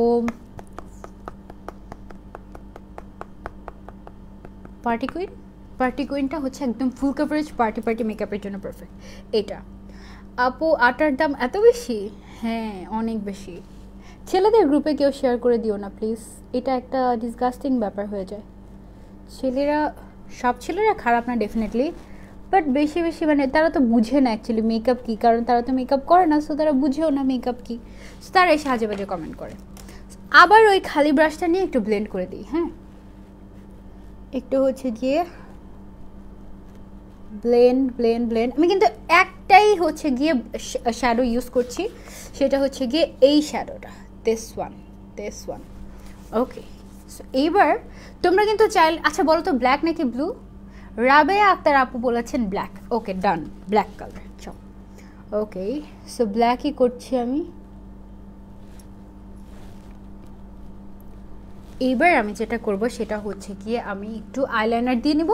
পার্টি কুইন। পার্টি কুইনটা হচ্ছে একদম ফুল কভারেজ পার্টি মেকআপের জন্য পারফেক্ট এটা। আপু আটার দাম এত বেশি? হ্যাঁ অনেক বেশি। ছেলেদের গ্রুপে কেউ শেয়ার করে দিও না প্লিজ, এটা একটা ডিসগাস্টিং ব্যাপার হয়ে যায়। ছেলেরা, সব ছেলেরা খারাপ না ডেফিনেটলি, বাট বেশি মানে তারা তো বুঝে না অ্যাকচুয়ালি মেকআপ কী, কারণ তারা তো মেকআপ করে না, সো তারা বুঝেও না মেকআপ কী, সো তারা এসে আজে বাজে কমেন্ট করে। আবার ওই খালি ব্রাশটা নিয়ে একটু ব্লেন্ড করে দিই। হ্যাঁ, একটু হচ্ছে গিয়ে ব্লেন্ড। আমি কিন্তু একটাই হচ্ছে গিয়ে শ্যাডো ইউজ করছি, সেটা হচ্ছে গিয়ে এই শ্যাডোটা, দিস ওয়ান। ওকে, সো এইবার তোমরা কিন্তু চাইলে, আচ্ছা বলো তো ব্ল্যাক নাকি ব্লু? রাবেয়া আক্তার আপু বলেছেন ব্ল্যাক। ওকে ডান, ব্ল্যাক কালার। চল, ওকে, সো ব্ল্যাকই করছি আমি। এইবার আমি যেটা করব সেটা হচ্ছে গিয়ে আমি একটু আইলাইনার দিয়ে নিব,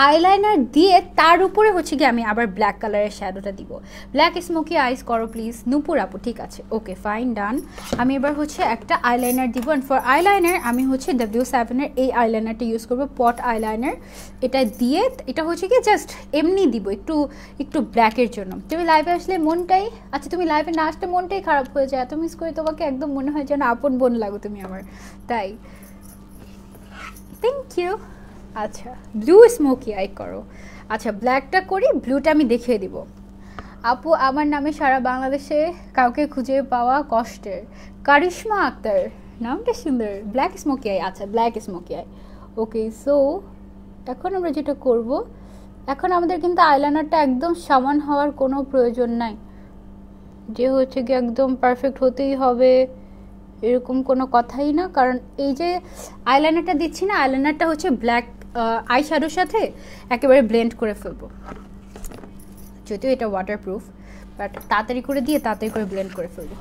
আইলাইনার দিয়ে তার উপরে হচ্ছে গিয়ে আমি আবার ব্ল্যাক কালারের শ্যাডোটা দিব। ব্ল্যাক স্মোকি আইস করো প্লিজ নূপুর আপু, ঠিক আছে? ওকে ফাইন, ডান। আমি এবার হচ্ছে একটা আইলাইনার দিব, অ্যান্ড ফর আইলাইনার আমি হচ্ছে W7-এর এই আইলাইনারটা ইউজ করব, পট আইলাইনার। এটা দিয়ে এটা হচ্ছে কি জাস্ট এমনি দিব একটু ব্ল্যাকের জন্য। তুমি লাইভে আসলে মনটাই, আচ্ছা তুমি লাইভে না আসলে মনটাই খারাপ হয়ে যায়, এত মিস করে তোমাকে, একদম মনে হয় যেন আপন বোন লাগো তুমি আমার, তাই থ্যাংক ইউ। আচ্ছা ব্লু স্মোকি আই করো। আচ্ছা ব্ল্যাকটা করি, ব্লুটা আমি দেখিয়ে দিব। আপু আমার নামে সারা বাংলাদেশে কাউকে খুঁজে পাওয়া কষ্টের। কারিশমা আক্তার, নামটা সুন্দর। ব্ল্যাক স্মোকি আই, আচ্ছা black smoky I. Okay, so এখন আমরা যেটা করব, এখন আমাদের কিন্তু আইলাইনারটা একদম সমান হওয়ার কোনো প্রয়োজন নাই, যে হচ্ছে কি একদম পারফেক্ট হতেই হবে এরকম কোনো কথাই না, কারণ এই যে আইলাইনারটা দিচ্ছি না, আইলাইনারটা হচ্ছে ব্ল্যাক আই শ্যাডোর সাথে একেবারে ব্লেন্ড করে ফেলবো, যদিও এটা ওয়াটারপ্রুফ, বাট তাড়াতাড়ি করে দিয়ে তাড়াতাড়ি করে ব্লেন্ড করে ফেলবো।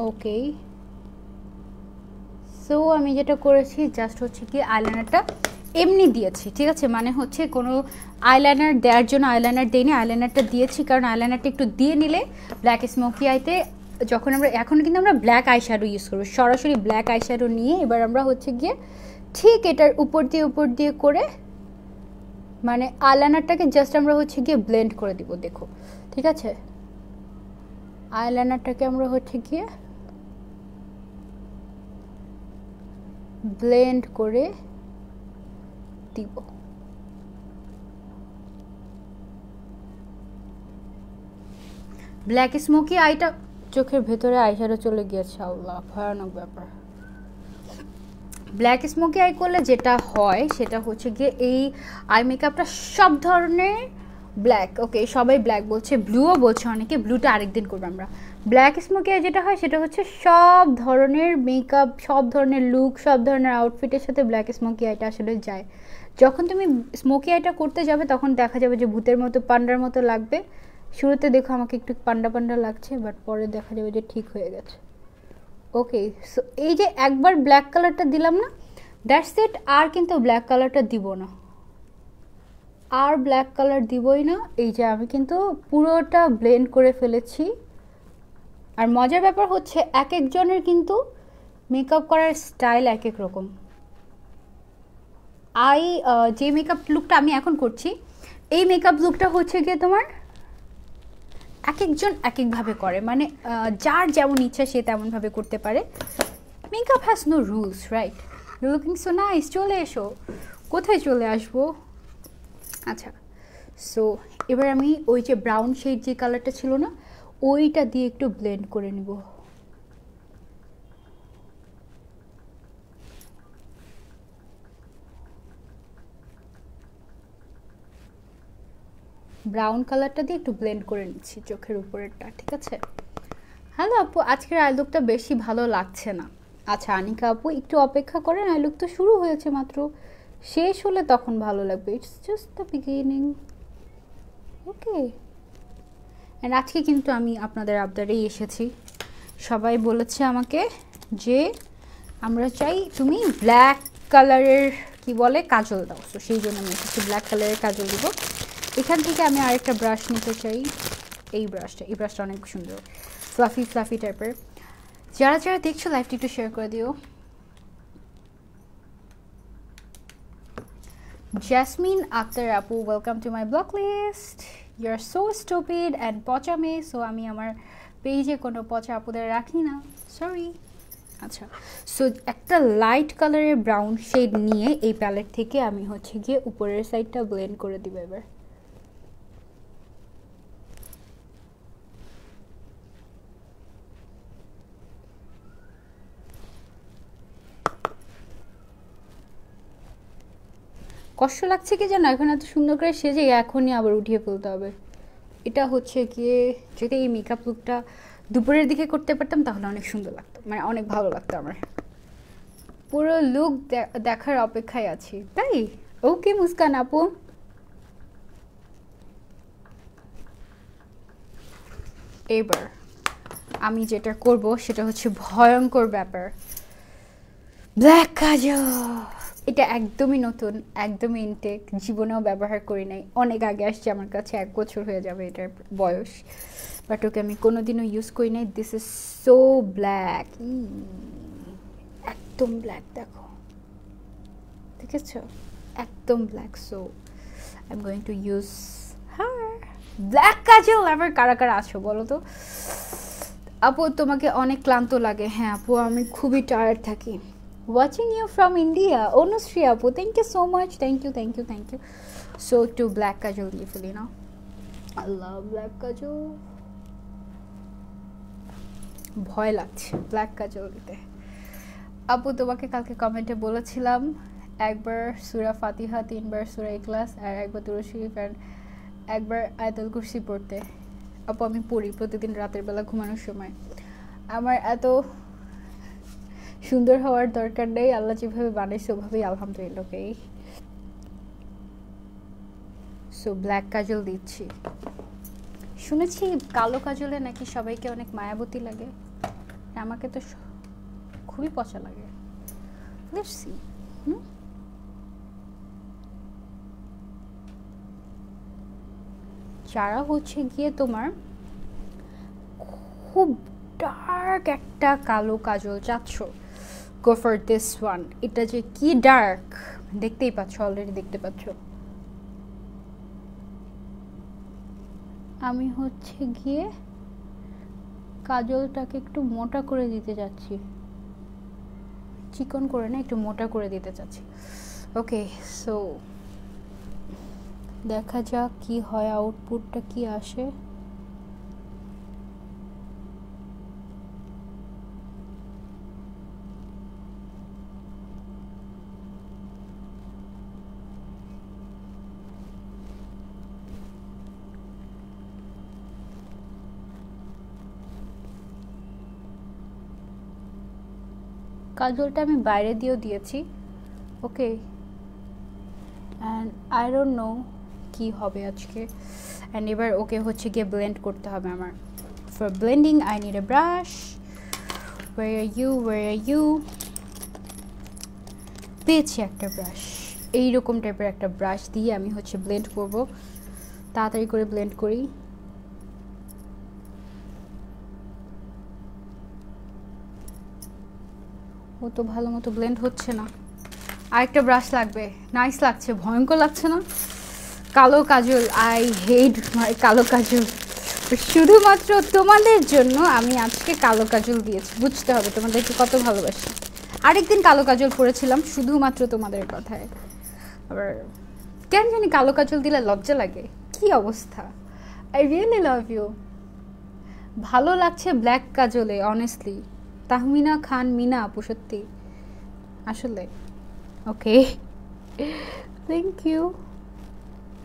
ওকে, সো আমি যেটা করেছি জাস্ট হচ্ছে কি আইলাইনারটা এমনি দিয়েছি, ঠিক আছে? মানে হচ্ছে কোনো আইলাইনার দেওয়ার জন্য আইলাইনার দিইনি, আইলাইনারটা দিয়েছি কারণ আইলাইনারটা একটু দিয়ে নিলে ব্ল্যাক স্মোকি আইতে যখন আমরা, এখন কিন্তু আমরা ব্ল্যাক আই শ্যাডো ইউজ করবো, সরাসরি ব্ল্যাক আই শ্যাডো নিয়ে এবার আমরা হচ্ছে গিয়ে ঠিক এটার উপর দিয়ে করে মানে আইলাইনারটাকে জাস্ট আমরা হচ্ছে গিয়ে ব্লেন্ড করে দিব। দেখো ঠিক আছে, আইলাইনারটাকে আমরা হচ্ছে গিয়ে ব্লেন্ড করে দিব। ব্ল্যাক স্মোকি আইটা চোখের ভেতরে আইশ্যাডো চলে গিয়েছে, আল্লাহ ভয়ানক ব্যাপার। ব্ল্যাক স্মোকি আই করলে যেটা হয় সেটা হচ্ছে গিয়ে এই আই মেকআপটা সব ধরনের ব্ল্যাক, ওকে সবাই ব্ল্যাক বলছে, ব্লুও বলছে অনেকে, ব্লুটা আরেকদিন করবো আমরা। ব্ল্যাক স্মোকি আই যেটা হয় সেটা হচ্ছে সব ধরনের মেকআপ, সব ধরনের লুক, সব ধরনের আউটফিটের সাথে ব্ল্যাক স্মোকি আইটা আসলে যায়। যখন তুমি স্মোকি আইটা করতে যাবে তখন দেখা যাবে যে ভূতের মতো পান্ডার মতো লাগবে। শুরুতে দেখো আমাকে একটু পান্ডা পান্ডা লাগছে, বাট পরে দেখা যাবে যে ঠিক হয়ে গেছে। ওকে, সো এই যে একবার ব্ল্যাক কালারটা দিলাম না, দ্যাটস ইট, আর কিন্তু ব্ল্যাক কালারটা দিব না, আর ব্ল্যাক কালার দিবই না। এই যে আমি কিন্তু পুরোটা ব্লেন্ড করে ফেলেছি। আর মজার ব্যাপার হচ্ছে এক একজনের কিন্তু মেকআপ করার স্টাইল এক এক রকম। যে মেকআপ লুকটা আমি এখন করছি, এই মেকআপ লুকটা হচ্ছে গিয়ে তোমার এক একজন এক একভাবে করে, মানে যার যেমন ইচ্ছা সে তেমনভাবে করতে পারে। Makeup has no rules, right? Looking so nice, চলে এসো। কোথায় চলে আসবো? আচ্ছা, সো এবার আমি ওই যে ব্রাউন শেড যে কালারটা ছিল না, ওইটা দিয়ে একটু ব্লেন্ড করে নিব। ব্রাউন কালারটা দিয়ে একটু ব্লেন্ড করে নিচ্ছি চোখের উপরেরটা, ঠিক আছে? হ্যালো আপু, আজকের আই লুকটা বেশি ভালো লাগছে না। আচ্ছা আনিকা আপু, একটু অপেক্ষা করেন, আই লুক তো শুরু হয়েছে মাত্র, শেষ হলে তখন ভালো লাগবে। It's just the beginning, okay. And আজকে কিন্তু আমি আপনাদের আবদারেই এসেছি। সবাই বলেছে আমাকে যে আমরা চাই তুমি ব্ল্যাক কালারের কি বলে কাজল দাও, তো সেই জন্য আমি এসেছি ব্ল্যাক কালারের কাজল দিব। এখান থেকে আমি আরেকটা ব্রাশ নিতে চাই, এই ব্রাশটা অনেক সুন্দর, ফ্লাফি ফ্লাফি টাইপের। যারা যারা দেখছো লাইভটি একটু শেয়ার করে দিও। Jasmine Akhtar আপু, welcome to my blog list. You are so stupid and পচা মেয়ে, সো আমি আমার পেজে কোনো পচা আপুদের রাখি না, সরি। আচ্ছা, সো একটা লাইট কালারের ব্রাউন শেড নিয়ে এই প্যালেট থেকে আমি হচ্ছে গিয়ে উপরের সাইডটা ব্লেন্ড করে দিব এবার। কষ্ট লাগছে কি জানো, এখন এত সুন্দর করে সেজে এখনই আবার উঠিয়ে ফেলতে হবে। এটা হচ্ছে গিয়ে যদি এই মেকআপ লুকটা দুপুরের দিকে করতে পারতাম তাহলে অনেক সুন্দর লাগতো, মানে অনেক ভালো লাগতো আমার। পুরো লুক দেখার অপেক্ষায় আছি, তাই? ওকে মুস্কান আপু, এবার আমি যেটা করব সেটা হচ্ছে ভয়ঙ্কর ব্যাপার, ব্ল্যাক কাজল। এটা একদমই নতুন, একদমই ইনটেক, জীবনেও ব্যবহার করি নাই, অনেক আগে আসছে আমার কাছে, 1 বছর হয়ে যাবে এটার বয়স, বাট ওকে আমি কোনোদিনও ইউজ করি নাই। দিস ইজ সো ব্ল্যাক, একদম ব্ল্যাক, দেখো দেখেছো, একদম black. So I am going to use her black kajal. আবার কারা কারা আছো বলো তো? আপু তোমাকে অনেক ক্লান্ত লাগে। হ্যাঁ আপু, আমি খুবই টায়ার্ড থাকি। Watching you from India, Onusri apu, thank you so much, thank you, thank you, thank you. So to black kajal দিয়ে ফেলি না, I love black kajal, ভয় লাগছে ব্ল্যাক কাজল দিতে। আপু তোমাকে কালকে কমেন্টে বলেছিলাম একবার সূরা ফাতিহা, 3 বার সূরা ইখলাস, আর একবার দুরূদ শরীফ, আর একবার আয়াতুল কুরসি পড়তে। আপু আমি পড়ি প্রতিদিন রাতের বেলা ঘুমানোর সময়। আমার এত সুন্দর হওয়ার দরকার নেই, আল্লাহ যেভাবে বানাইছে ওভাবেই আলহামদুলিল্লাহ। ওকে, সো ব্ল্যাক কাজল দিচ্ছি। শুনেছি কালো কাজলে নাকি সবাইকে অনেক মায়াবতী লাগে, আমাকে তো খুবই পচা লাগে। Let's see. যারা হচ্ছে গিয়ে তোমার খুব ডার্ক একটা কালো কাজল চাচ্ছ, go for this one. এটা যে কি ডার্ক দেখতেই পাচ্ছ, অলরেডি দেখতে পাচ্ছ। আমি হচ্ছে গিয়ে কাজলটাকে একটু মোটা করে দিতে যাচ্ছি, চিকন করে না, একটু মোটা করে দিতে চাচ্ছি। ওকে, সো দেখা যাক কি হয়, আউটপুটটা কি আসে। কাজলটা আমি বাইরে দিয়েও দিয়েছি। ওকে, অ্যান্ড আই ডোন্ট নো কী হবে আজকে। অ্যান্ড এবার ওকে হচ্ছে গিয়ে ব্লেন্ড করতে হবে আমার। For blending I need a brush. where are you পেয়েছি একটা ব্রাশ, এইরকম টাইপের একটা ব্রাশ দিয়ে আমি হচ্ছে ব্লেন্ড করব। তাড়াতাড়ি করে ব্লেন্ড করি। ও তো ভালো মতো ব্লেন্ড হচ্ছে না, আরেকটা ব্রাশ লাগবে। নাইস লাগছে, ভয়ঙ্কর লাগছে না? কালো কাজল, আই হেট মাই কালো কাজল। শুধুমাত্র তোমাদের জন্য আমি আজকে কালো কাজল দিয়েছি, বুঝতে হবে তোমাদেরকে কত ভালোবাসি। আরেকদিন কালো কাজল পরেছিলাম শুধুমাত্র তোমাদের কথায়, আবার কেন জানি কালো কাজল দিলে লজ্জা লাগে। কি অবস্থা, আই রিয়েলি লাভ ইউ। ভালো লাগছে ব্ল্যাক কাজলে, অনেস্টলি। তাহমিনা খান মিনা আপু, সত্যি আসলে। ওকে, থ্যাংক ইউ।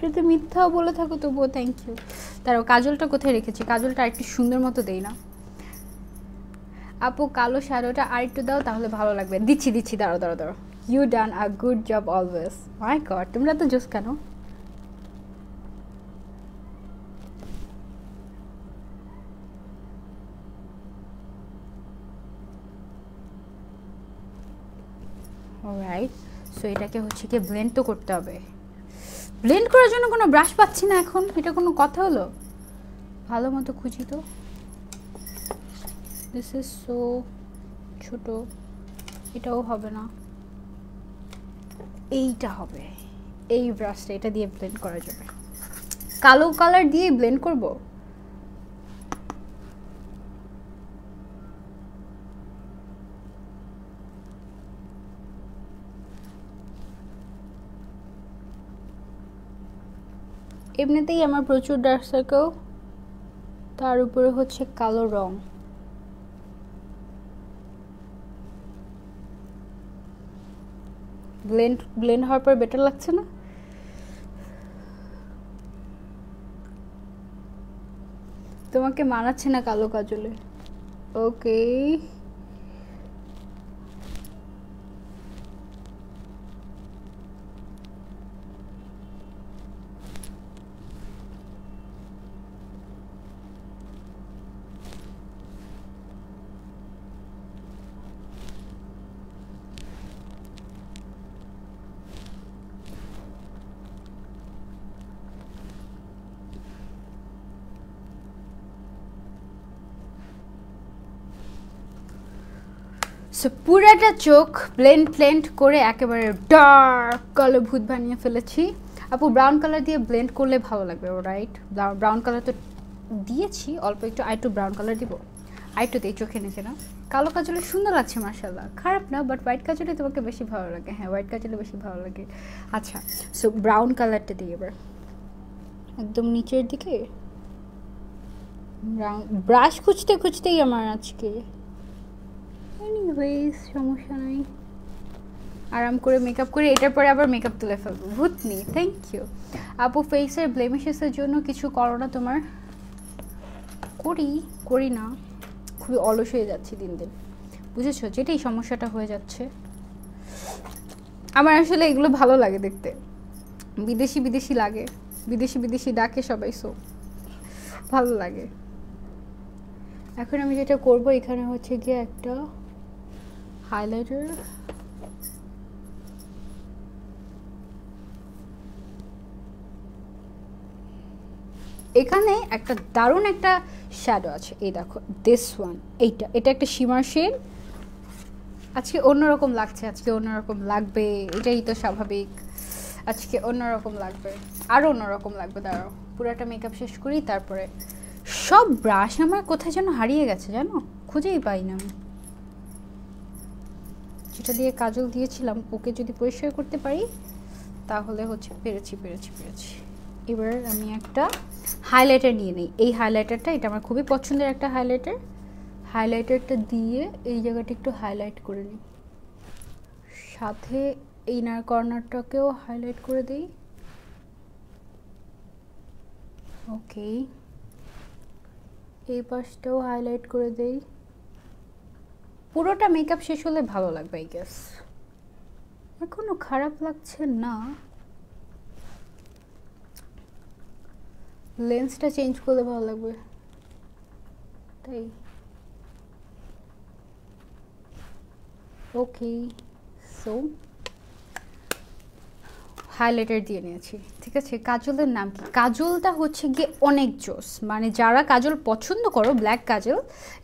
যদি মিথ্যাও বলে থাকো তবুও থ্যাংক ইউ। তারও কাজলটা কোথায় রেখেছি, কাজলটা আরেকটু সুন্দর মতো দেই না? আপু কালো শ্যাডোটা আরেকটু দাও, তাহলে ভালো লাগবে। দিচ্ছি দিচ্ছি, দাঁড়ো দাঁড়ো দাঁড়ো। You done a good job always. My god, তোমরা তো জোস কেন? অলরাইট, সো এটাকে হচ্ছে কি ব্লেন্ড তো করতে হবে। ব্লেন্ড করার জন্য কোনো ব্রাশ পাচ্ছি না এখন, এটা কোনো কথা হলো? ভালো মতো খুঁজি তো। দিস ইজ সো ছোট, এটাও হবে না, এইটা হবে। এই ব্রাশটা, এটা দিয়ে ব্লেন্ড করা যাবে। কালো কালার দিয়ে ব্লেন্ড করব। এমনিতেই আমার প্রচুর ডার্ক সার্কেল, তার উপরে হচ্ছে কালো রং। ব্লেন্ড হওয়ার পর বেটার লাগছে না? তোমাকে মানাচ্ছে না কালো কাজলে। ওকে, সো পুরাটা চোখ ব্লেন্ড করে একেবারে ডার্ক কালো ভূত বানিয়ে ফেলেছি। আপু ব্রাউন কালার দিয়ে ব্লেন্ড করলে ভালো লাগবে, রাইট? ব্রাউন কালার তো দিয়েছি অল্প একটু, আরেকটু ব্রাউন কালার দিব। আরেকটু দিই চোখে নিচে না? কালো কাজলে সুন্দর লাগছে মাশাআল্লাহ, খারাপ না, বাট হোয়াইট কাজলে তোমাকে বেশি ভালো লাগে। হ্যাঁ, হোয়াইট কাজলে বেশি ভালো লাগে। আচ্ছা, সো ব্রাউন কালারটা দিই এবার একদম নিচের দিকে। ব্রাশ খুঁজতে খুঁজতেই আমার আজকে, এনিওয়েজ সমস্যা নাই। আরাম করে মেকআপ করে এটার পরে আবার মেকআপ তুলে ফেলবো, ভূতনি। থ্যাংক ইউ আপু। ফেসের ব্লেমিশেসের জন্য কিছু করো না তোমার? করি না, খুবই অলস হয়ে যাচ্ছি দিন দিন, বুঝেছো? যেটাই সমস্যাটা হয়ে যাচ্ছে। আমার আসলে এগুলো ভালো লাগে দেখতে, বিদেশি বিদেশি লাগে, বিদেশি বিদেশি ডাকে সবাই, সো ভালো লাগে। এখন আমি যেটা করব, এখানে হচ্ছে গিয়ে একটা হাইলাইটার, এখানে একটা দারুণ একটা শ্যাডো আছে, এই দেখো, দিস ওয়ান। এটা একটা শিমার শেড। আজকে অন্যরকম লাগছে, আজকে অন্যরকম লাগবে, এটাই তো স্বাভাবিক। আজকে অন্যরকম লাগবে, আরও অন্যরকম লাগবে। দাঁড়াও, পুরোটা মেকআপ শেষ করি, তারপরে। সব ব্রাশ আমার কোথায় যেন হারিয়ে গেছে জানো, খুঁজেই পাই না আমি। যেটা দিয়ে কাজল দিয়েছিলাম ওকে যদি পরিষ্কার করতে পারি তাহলে হচ্ছে পেরেছি। এবার আমি একটা হাইলাইটার নিয়ে নিই। এই হাইলাইটারটা এটা আমার খুবই পছন্দের একটা হাইলাইটার। হাইলাইটারটা দিয়ে এই জায়গাটা একটু হাইলাইট করে নিই, সাথে এই ইনার কর্নারটাকেও হাইলাইট করে দিই। ওকে, এই পাশটাও হাইলাইট করে দেই। পুরোটা মেকআপ শেষ হলে ভালো লাগবে আই গেস। এখনো খারাপ লাগছে না, লেন্সটা চেঞ্জ করলে ভালো লাগবে তাই। ওকে, সো হাইলাইটার দিয়ে নিয়েছি, ঠিক আছে। কাজলের নাম কি? কাজলটা হচ্ছে গিয়ে অনেক জোস, মানে যারা কাজল পছন্দ করো ব্ল্যাক কাজল,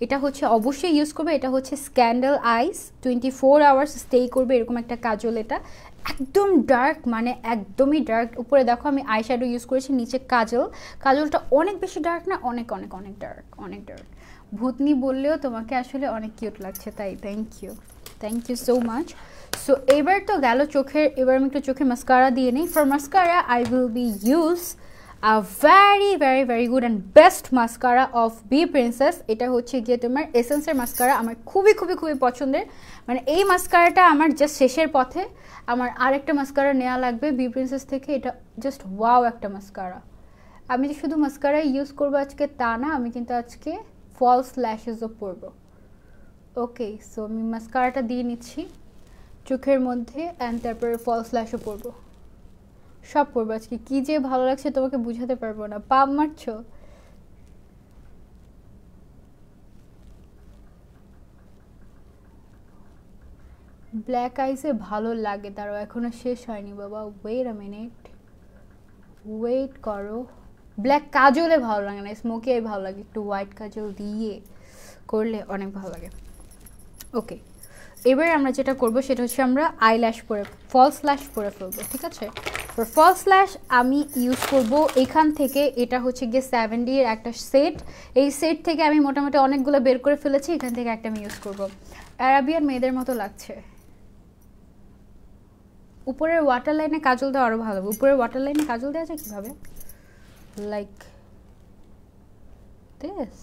এটা হচ্ছে অবশ্যই ইউজ করবে। এটা হচ্ছে স্ক্যান্ডাল আইস, 24 আওয়ার্স স্টে করবে এরকম একটা কাজল। এটা একদম ডার্ক, মানে একদমই ডার্ক। উপরে দেখো আমি আইশ্যাডো ইউজ করেছি, নিচে কাজল। কাজলটা অনেক বেশি ডার্ক না, অনেক অনেক অনেক ডার্ক, অনেক ডার্ক। ভূতনি বললেও তোমাকে আসলে অনেক কিউট লাগছে তাই। Thank you so much. So এবার তো গেল চোখের, এবার আমি একটু চোখে মাস্কারা দিয়ে নিই। For mascara I will be use a very very very good and best mascara of B Princess. এটা হচ্ছে গিয়ে তোমার এসেন্সের মাস্কারা, আমার খুবই খুবই খুবই পছন্দের। মানে এই মাস্কারাটা আমার জাস্ট শেষের পথে, আমার আরেকটা মাস্কারা নেওয়া লাগবে বি প্রিন্সেস থেকে। এটা জাস্ট ওয়াও একটা মাস্কারা। আমি যে শুধু মাস্কারা ইউজ করবো আজকে তা না, আমি কিন্তু আজকে ফলস ল্যাশেসও পরবো। ওকে, সো আমি মাস্কারাটা দিয়ে নিচ্ছি চোখের মধ্যে, অ্যান্ড তারপরে ফলস ল্যাশও পরবো, সব পরবো আজকে। কি যে ভালো লাগছে তোমাকে বুঝাতে পারবো না। পাম মারছো? ব্ল্যাক আইসে ভালো লাগে, তারও এখনো শেষ হয়নি বাবা। ওয়েট আ মিনিট, ওয়েট করো। ব্ল্যাক কাজলে ভালো লাগে না, স্মোকি আই ভালো লাগে, একটু হোয়াইট কাজল দিয়ে করলে অনেক ভালো লাগে। ওকে, এবার আমরা যেটা করব সেটা হচ্ছে আমরা আইল্যাশ পরে ফলস ল্যাশ পরে ফেলবো, ঠিক আছে। ফলস ল্যাশ আমি ইউজ করব এখান থেকে, এটা হচ্ছে গিয়ে 70 এর একটা সেট। এই সেট থেকে আমি মোটামুটি অনেকগুলো বের করে ফেলেছি, এখান থেকে একটা আমি ইউজ করব। অ্যারাবিয়ান মেয়েদের মতো লাগছে। উপরের ওয়াটার লাইনে কাজল দেওয়া আরও ভালো হবে। উপরের ওয়াটার লাইনে কাজল দেওয়া যায় কীভাবে? Like this.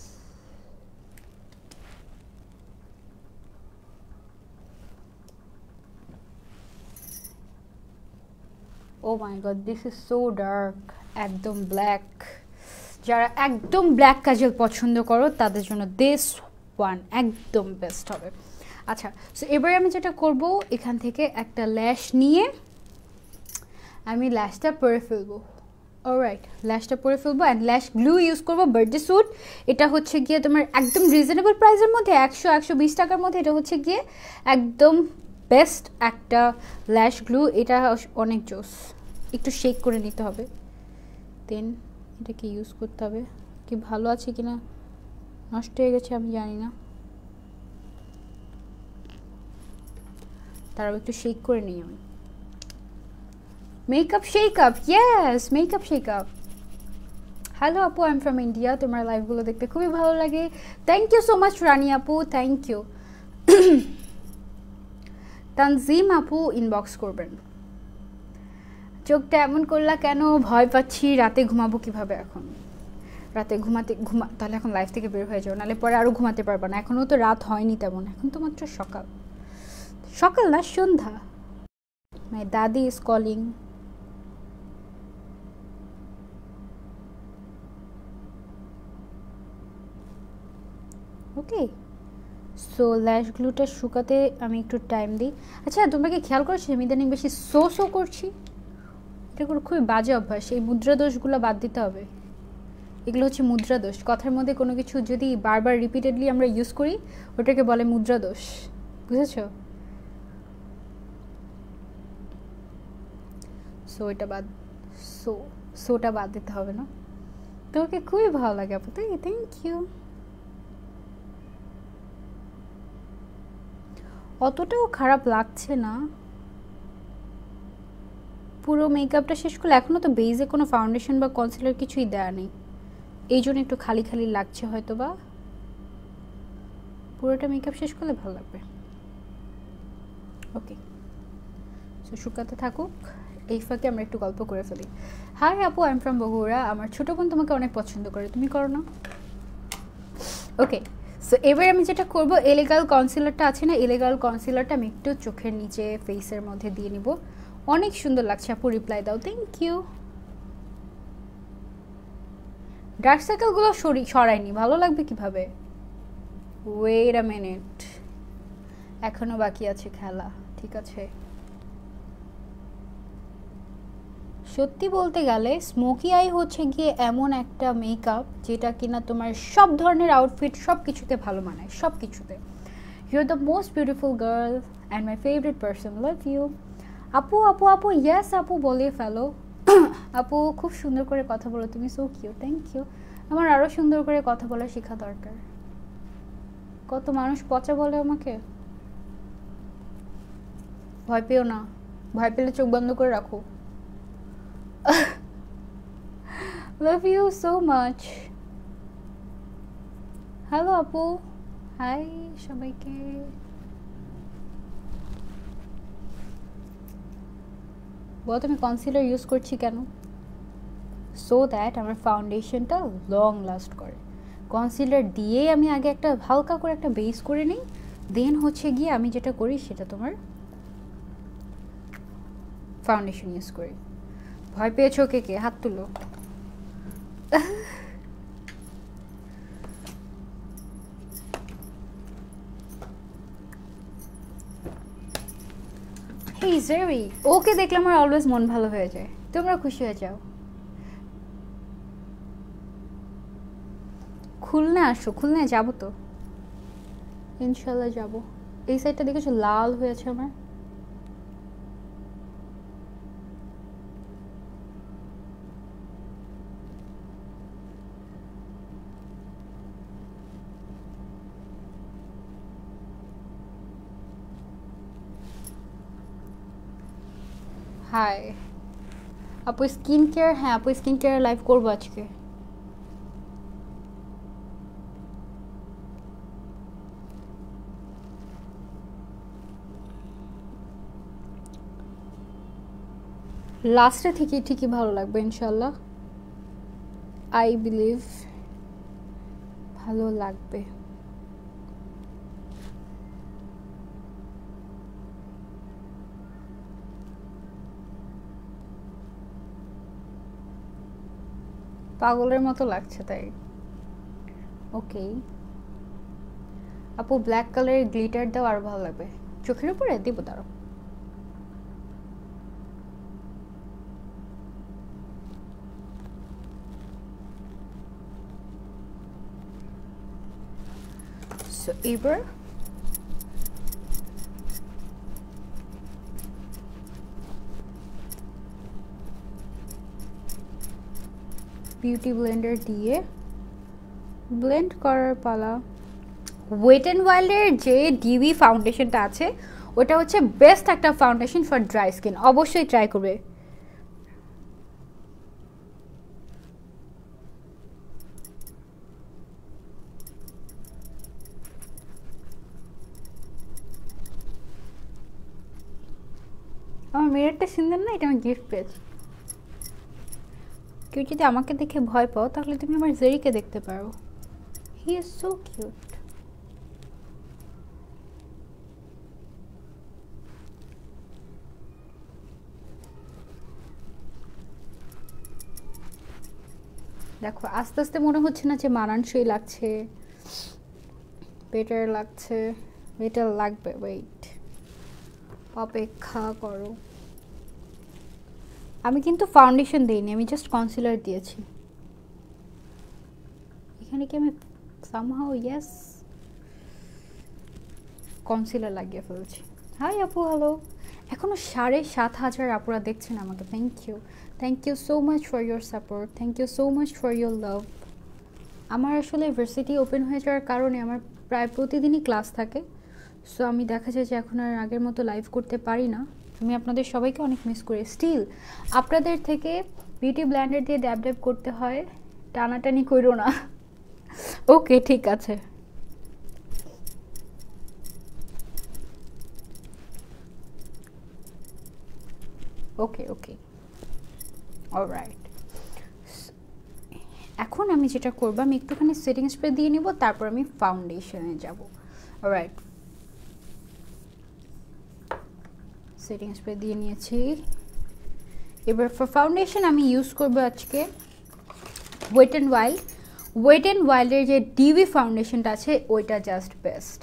Oh my god, this is so dark. একদম ব্ল্যাক। যারা একদম ব্ল্যাক কাজল পছন্দ করো তাদের জন্য দিস ওয়ান একদম বেস্ট হবে। আচ্ছা, সো এবারে আমি যেটা করব, এখান থেকে একটা ল্যাশ নিয়ে আমি ল্যাশটা পরে ফেলবো। অলরাইট, ল্যাশটা পরে ফেলবো অ্যান্ড ল্যাশ গ্লু ইউজ করবো বার্থডে স্যুট। এটা হচ্ছে গিয়ে তোমার একদম রিজনেবল প্রাইসের মধ্যে, 100-120 টাকার মধ্যে। এটা হচ্ছে গিয়ে একদম বেস্ট একটা ল্যাশ গ্লু। এটা অনেক জোস। একটু শেক করে নিতে হবে, দেন এটাকে ইউজ করতে হবে। কি ভালো আছে কিনা, নষ্ট হয়ে গেছে আমি জানি না, তারপর একটু শেক করে নিই আমি। Makeup shake up, yes makeup shake up. Hello আপু, আই এম ফ্রম ইন্ডিয়া। তোমার লাইভগুলো দেখতে খুবই ভালো লাগে। থ্যাংক ইউ সো মাচ রানি আপু, থ্যাংক ইউ। তানজিম আপু ইনবক্স করবেন। চোখটা এমন করলা কেন? ভয় পাচ্ছি, রাতে ঘুমাবো কিভাবে এখন? রাতে তাহলে এখন লাইফ থেকে বের হয়ে যাও, নাহলে পরে আরও ঘুমাতে পারবা না। এখনও তো রাত হয়নি তেমন, এখন তো মাত্র সকাল। সকাল না, সন্ধ্যা। মাই দাদি ইজ কলিং। ওকে, সো ল্যাশ গ্লুটা শুকাতে আমি একটু টাইম দিই। আচ্ছা, তোমরা কি খেয়াল করছো আমি ইদানিং বেশি শো করছি? এটা করে খুবই বাজে অভ্যাস। এই মুদ্রা দোষগুলো বাদ দিতে হবে। এগুলো হচ্ছে মুদ্রা দোষ। কথার মধ্যে কোনো কিছু যদি বারবার রিপিটেডলি আমরা ইউজ করি, ওটাকে বলে মুদ্রা দোষ, বুঝেছ? সোটা বাদ দিতে হবে না। তোমাকে খুবই ভালো লাগে আপু, তাই? Thank you. অতটাও খারাপ লাগছে না। পুরো মেকআপটা শেষ করলে, এখনও তো বেজে কোনো ফাউন্ডেশন বা কনসিলার কিছুই দেওয়া নেই, এই জন্য একটু খালি খালি লাগছে হয়তো বা। পুরোটা মেকআপ শেষ করলে ভালো লাগবে। ওকে, সো শুকাতে থাকুক, এই ফাঁকে আমরা একটু গল্প করে ফেলি। হাই আপু, আই এম ফ্রম বগুড়া। আমার ছোটো বোন তোমাকে অনেক পছন্দ করে, তুমি করো না? ওকে, সো এবার আমি যেটা করব, এলিগাল কনসিলারটা আছে না, এলিগাল কনসিলারটা আমি একটু চোখের নিচে ফেসের মধ্যে দিয়ে নিব। অনেক সুন্দর লাগছে আপু, রিপ্লাই দাও, থ্যাংক ইউ। ডার্ক সার্কেলগুলো সরাইনি, ভালো লাগবে কিভাবে? ওয়েট আ মিনিট, এখনো বাকি আছে খেলা, ঠিক আছে। সত্যি বলতে গেলে স্মোকি আই হচ্ছে গিয়ে এমন একটা মেকআপ যেটা কিনা তোমার সব ধরনের আউটফিট সব কিছুতে ভালো মানায়, সব কিছুতে। You are the most beautiful girl and my favourite person, love you. আপু আপু আপু, ইয়েস আপু, বলে ফেলো। আপু খুব সুন্দর করে কথা বলো তুমি, সো কিউট, থ্যাংক ইউ। আমার আরও সুন্দর করে কথা বলা শেখা দরকার। কত মানুষ পচা বলে আমাকে। ভয় পেও না, ভয় পেলে চোখ বন্ধ করে রাখো। Love you so much. Hello আপু, হাই সবাইকে। বলো তুমি কনসিলার ইউজ করছি কেন? সো দ্যাট আমার ফাউন্ডেশনটা লং লাস্ট করে। কনসিলার দিয়ে আমি আগে একটা হালকা করে একটা বেস করে নিই, দেন হচ্ছে গিয়ে আমি যেটা করি সেটা তোমার ফাউন্ডেশন ইউজ করি। ভয় পেয়েছো কে কে? হাত তুলো। হেই জেরি, ওকে দেখলে আমার অলওয়েজ মন ভালো হয়ে যায়, তোমরা খুশি হয়ে যাও। খুলনা আসো, খুলনায় যাবো তো ইনশাল্লাহ যাবো। এই সাইডটা দেখেছো লাল হয়েছে আমার। হাই আপু, স্কিন কেয়ার, হ্যাঁ আপু স্কিন কেয়ার লাইভ করবো আজকে। লাস্টে থেকে ঠিকই ভালো লাগবে ইনশাল্লাহ, আই বিলিভ ভালো লাগবে। পাগলের মতো লাগছে তাই। ওকে আপু, ব্ল্যাক কালারের গ্লিটার দাও, আরো ভালো লাগবে। চোখের উপরে দিব, দাঁড়ো। এবার বিউটি ব্লেন্ডার দিয়ে ব্লেন্ড করার পালা। ওয়েট অ্যান্ড ওয়াইল্ডের যে ডিবি ফাউন্ডেশনটা আছে ওটা হচ্ছে বেস্ট একটা ফাউন্ডেশন ফর ড্রাই স্কিন, অবশ্যই ট্রাই করবে। আমার মিররটা সুন্দর না, এটা আমি গিফট পেয়েছি। কেউ যদি আমাকে দেখে ভয় পাও তাহলে তুমি আমার জেরিকে দেখতে পারো, হি ইজ সো কিউট। দেখো আস্তে আস্তে মনে হচ্ছে না যে মানানসই লাগছে, বেটার লাগছে, বেটার লাগবে, ওয়েট অপেক্ষা করো। আমি কিন্তু ফাউন্ডেশন দিইনি, আমি জাস্ট কনসিলার দিয়েছি। এখানে কি আমি সামহাও ইয়েস কনসিলার লাগিয়ে ফেলছি। হাই আপু, হ্যালো। এখনও 7,500 আপুরা দেখছেন আমাকে, thank you so much for your support, thank you so much for your love. আমার আসলে ভার্সিটি ওপেন হয়ে যাওয়ার কারণে আমার প্রায় প্রতিদিনই ক্লাস থাকে, সো আমি দেখা যায় যে এখন আর আগের মতো লাইভ করতে পারি না। আমি আপনাদের সবাইকে অনেক মিস করি। স্টিল আপনাদের থেকে বিউটি ব্লেন্ডার দিয়ে ড্যাব ড্যাব করতে হয়, টানাটানি করো না। ওকে ঠিক আছে। ওকে ওকে, অলরাইট। এখন আমি যেটা করব, আমি একটুখানি সেটিং স্প্রে দিয়ে নিব, তারপর আমি ফাউন্ডেশনে যাব। অলরাইট, সেটিং স্প্রে দিয়ে নিয়েছি। এবার ফর ফাউন্ডেশন আমি ইউজ করব আজকে wet and wild. Wet and ওয়াইল্ডের যে ডিবি ফাউন্ডেশনটা আছে ওইটা জাস্ট বেস্ট।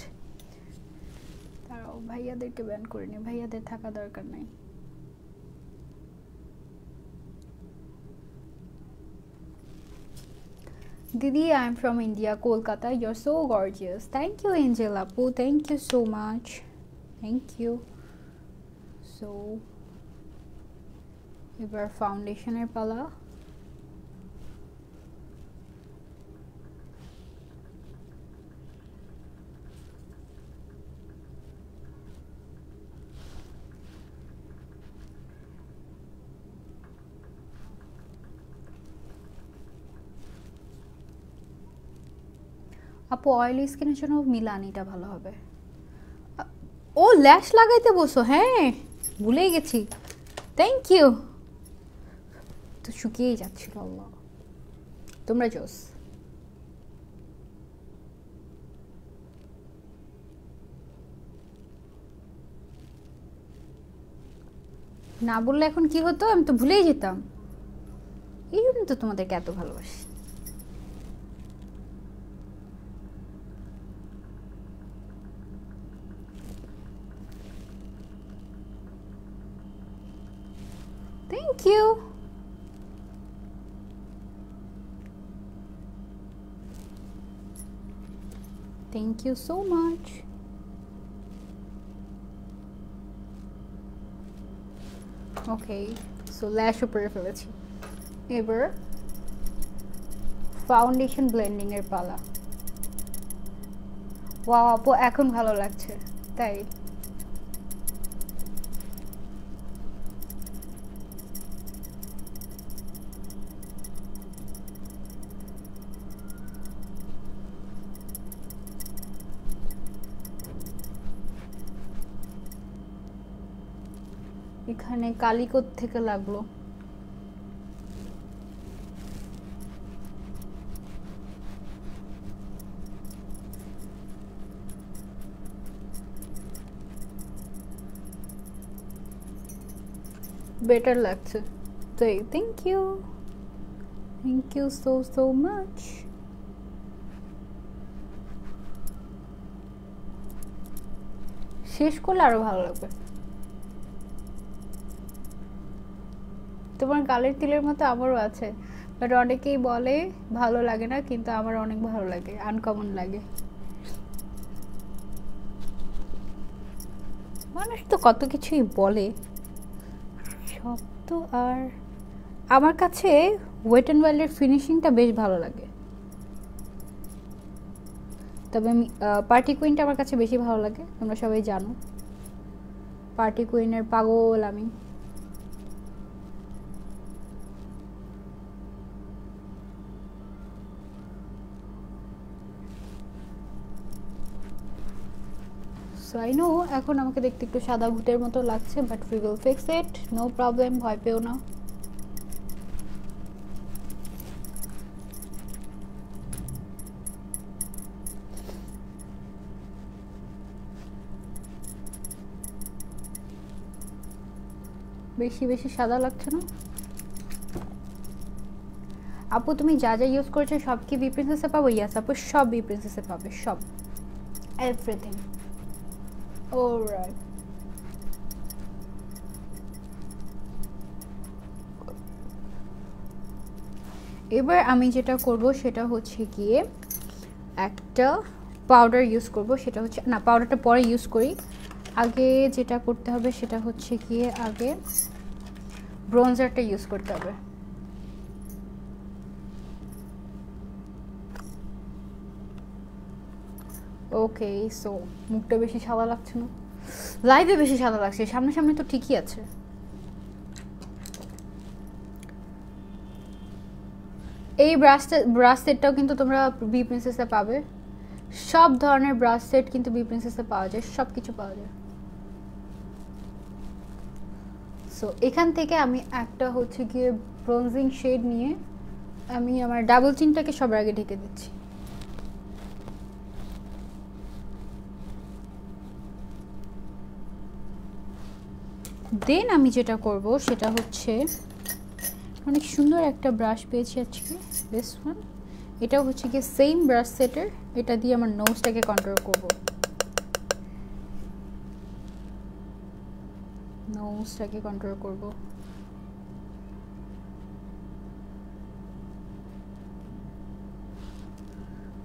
তারাও ভাইয়াদেরকে ব্যান করে নি, ভাইয়াদের থাকা দরকার নাই। Didi, I'm from India, Kolkata. You're so gorgeous. Thank you, Angel Apu. Thank you so much. Thank you. So, এবার ফাউন্ডেশনের পালা। আপু অয়েলি স্কিনের জন্য মিলানিটা ভালো হবে। ও ল্যাশ লাগাইতে বসো, হ্যাঁ ভুলেই গেছি। Thank you. তো শুকিয়েই যাচ্ছিল, আল্লাহ তোমরা জোস। না বললে এখন কি হতো, আমি তো ভুলেই যেতাম। এই জন্য তো তোমাদেরকে এত ভালোবাসি। Thank you. Thank you so much. Okay, so lash উপরে ফেলেছি। এবার ফাউন্ডেশন ব্লেন্ডিং এর পালা। ওয়াও আপু এখন ভালো লাগছে, তাই এখানে কালিকোট থেকে লাগলো। বেটার লাগছে, তাই thank you, thank you so so much. শেষ করলে আরো ভালো লাগবে। তোমার গালের তিলের মতো আমারও আছে, বাট অনেকেই বলে ভালো লাগে না, কিন্তু আমার অনেক ভালো লাগে, আনকমন লাগে। মানুষ তো কত কিছুই বলে, সব তো আর আমার কাছে ওয়েট অ্যান্ড ওয়াইল্ডের ফিনিশিংটা বেশ ভালো লাগে। তবে আমি পার্টি কুইনটা আমার কাছে বেশি ভালো লাগে, তোমরা সবাই জানো পার্টি কুইনের পাগল আমি। সো আই নো এখন আমাকে দেখতে একটু সাদা ভূতের মতো লাগছে, but we will fix it, no problem, ভয় পেও না। বেশি বেশি সাদা লাগছে না আপু? তুমি যা যা ইউজ করেছো সব কি বি প্রিন্সেসে পাবো? ইয়াস আপু, সব বি প্রিন্সেসে পাবে, সব, এভরিথিং। অলরাইট, এবার আমি যেটা করব সেটা হচ্ছে গিয়ে একটা পাউডার ইউজ করব, সেটা হচ্ছে না পাউডারটা পরে ইউজ করি। আগে যেটা করতে হবে সেটা হচ্ছে গিয়ে আগে ব্রোঞ্জারটা ইউজ করতে হবে। ওকে, সো মুখটা বেশি সাদা লাগছে না, লাইভে বেশি সাদা লাগছে, সামনে সামনে তো ঠিকই আছে। এই ব্রাশ সেটটাও কিন্তু তোমরা বি প্রিন্সেসে পাবে, সব ধরনের ব্রাশ সেট কিন্তু বি প্রিন্সেসে পাওয়া যায়, সব কিছু পাওয়া যায়। সো এখান থেকে আমি একটা হচ্ছে গিয়ে ব্রোনজিং শেড নিয়ে আমি আমার ডাবল চিনটাকে সবার আগে ঢেকে দিচ্ছি। দেন আমি যেটা করব সেটা হচ্ছে অনেক সুন্দর একটা ব্রাশ পেয়েছি আজকে, দিস ওয়ান। এটাও হচ্ছে গিয়ে সেম ব্রাশ সেটের, এটা দিয়ে আমার নোজটাকে কন্ট্রোল করব। নোজটাকে কন্ট্রোল করব।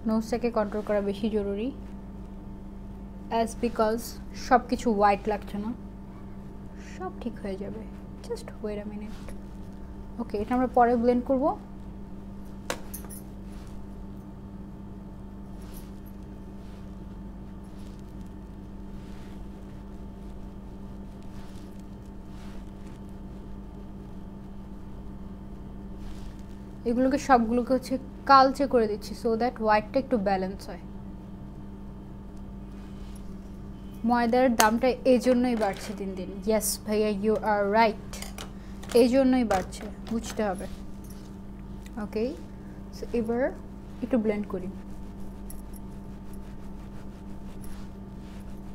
নোজটাকে কন্ট্রোল করা বেশি জরুরি, অ্যাজ বিকজ সব কিছু হোয়াইট লাগছে না, সব ঠিক হয়ে যাবে। Just wait a minute. Okay, এটা আমরা পরে ব্লেন্ড করব। এগুলোকে সবগুলোকে হচ্ছে কালচে করে দিচ্ছি সো দ্যাট হোয়াইটটা একটু ব্যালেন্স হয়। ময়দার দামটা এই জন্যই বাড়ছে দিন দিন। ইয়েস ভাইয়া, ইউ আর রাইট, এই জন্যই বাড়ছে, বুঝতে হবে। ওকে, সো এবার একটু ব্লেন্ড করি।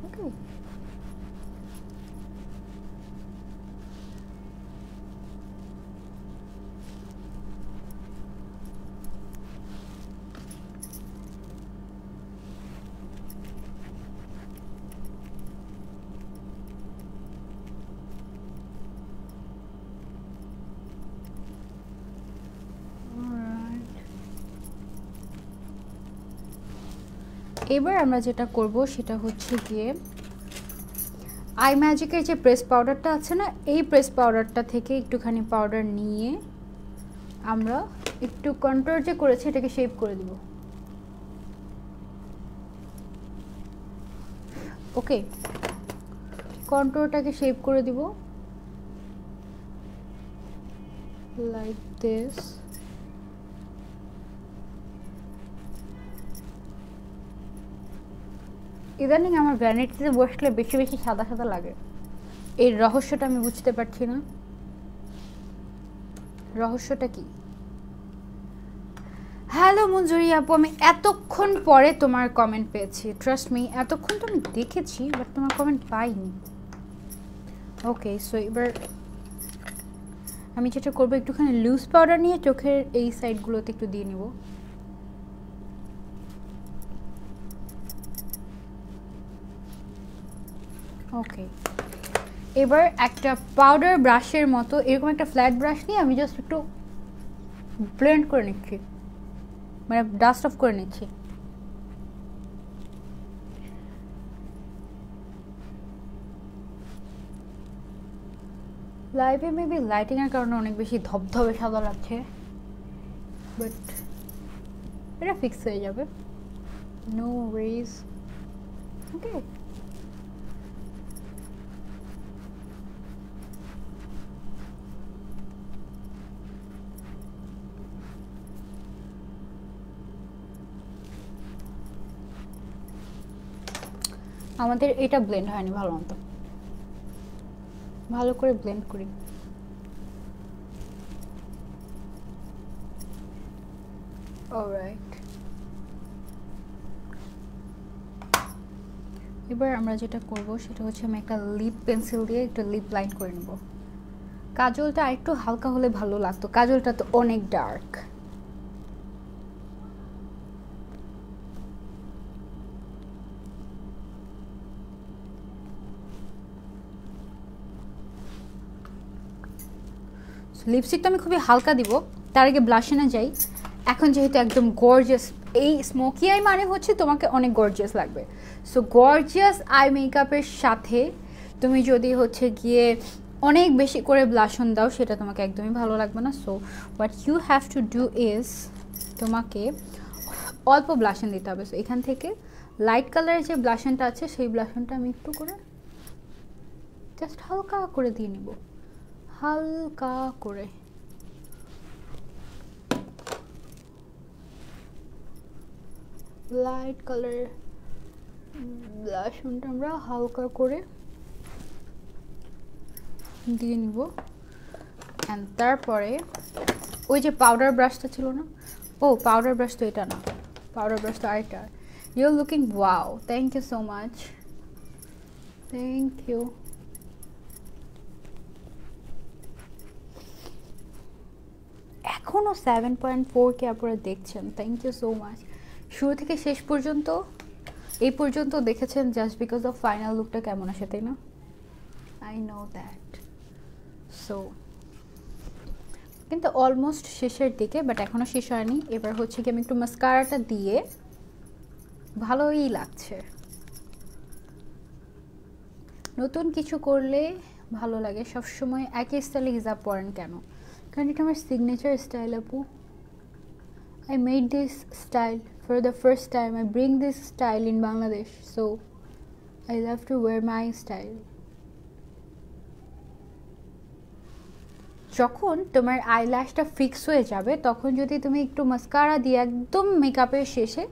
ওকে, এবার আমরা যেটা করব সেটা হচ্ছে গিয়ে আই ম্যাজিকের যে প্রেস পাউডারটা আছে না, এই প্রেস পাউডারটা থেকে একটুখানি পাউডার নিয়ে আমরা একটু কন্ট্রোল যে করেছি এটাকে শেপ করে দিব। ওকে, কন্ট্রোলটাকে শেপ করে দিব লাইক দিস। ইদানিং আমার ভ্যানিটিতে বসলে বেশি বেশি সাদা সাদা লাগে, এর রহস্যটা আমি বুঝতে পারছি না। রহস্যটা কি? হ্যালো মঞ্জুরি আপু, আমি এতক্ষণ পরে তোমার কমেন্ট পেয়েছি, ট্রাস্ট মি। এতক্ষণ তো আমি দেখেছি বাট তোমার কমেন্ট পাইনি। ওকে, সো এবার আমি যেটা করবো একটুখানি লুজ পাউডার নিয়ে চোখের এই সাইডগুলোতে একটু দিয়ে নিব। ওকে, এবার একটা পাউডার ব্রাশের মতো এরকম একটা ফ্ল্যাট ব্রাশ নিয়ে আমি জাস্ট একটু ব্লেন্ড করে নিচ্ছি, মানে ডাস্ট অফ করে নিচ্ছি। লাইভে মেবি লাইটিংয়ের কারণে অনেক বেশি ধবধবে সাদা লাগছে, বাট এটা ফিক্স হয়ে যাবে, নো ওয়ারিজ। ওকে, আমাদের এটা ব্লেন্ড হয়নি ভালো মতো, ভালো করে ব্লেন্ড করি। অলরাইট, এবার আমরা যেটা করব সেটা হচ্ছে আমি একটা লিপ পেন্সিল দিয়ে একটু লিপ লাইন করে নেব। কাজলটা আরেকটু হালকা হলে ভালো লাগতো, কাজলটা তো অনেক ডার্ক। লিপস্টিকটা আমি খুবই হালকা দিব, তার আগে ব্লাশে না যাই। এখন যেহেতু একদম গর্জিয়াস, এই স্মোকি আই মানে হচ্ছে তোমাকে অনেক গর্জিয়াস লাগবে। সো গর্জিয়াস আই মেকআপের সাথে তুমি যদি হচ্ছে গিয়ে অনেক বেশি করে ব্লাশন দাও সেটা তোমাকে একদমই ভালো লাগবে না। So what you have to do is তোমাকে অল্প ব্লাশন দিতে হবে। সো এখান থেকে লাইট কালারের যে ব্লাশনটা আছে সেই ব্লাশনটা আমি একটু করে জাস্ট হালকা করে দিয়ে নিব, হালকা করে। লাইট কালার ব্লাশনটা আমরা হালকা করে দিয়ে নিব। অ্যান্ড তারপরে ওই যে পাউডার ব্রাশটা ছিল না, ও পাউডার ব্রাশ তো এটা না, পাউডার ব্রাশ তো আরেকটা। You are looking wow, thank you so much, thank you. এখনও 7.4K আপনারা দেখছেন, থ্যাংক ইউ সো মাচ। শুরু থেকে শেষ পর্যন্ত এই পর্যন্ত দেখেছেন জাস্ট বিকজ অফ ফাইনাল লুকটা কেমন আসে, তাই না? I know that. সো কিন্তু অলমোস্ট শেষের দিকে, বাট এখনও শেষ হয়নি। এবার হচ্ছে কি আমি একটু মাস্কারাটা দিয়ে, ভালোই লাগছে। নতুন কিছু করলে ভালো লাগে, সবসময় একই স্টাইলে হিজাব পরেন কেন? কারণ এটা আমার সিগনেচার স্টাইল আপু। I made this style for the first time. I bring this style in Bangladesh, so I love to wear my style. যখন তোমার আইল্যাশটা ফিক্স হয়ে যাবে তখন যদি তুমি একটু মাস্কারা দিয়ে একদম মেকআপের শেষে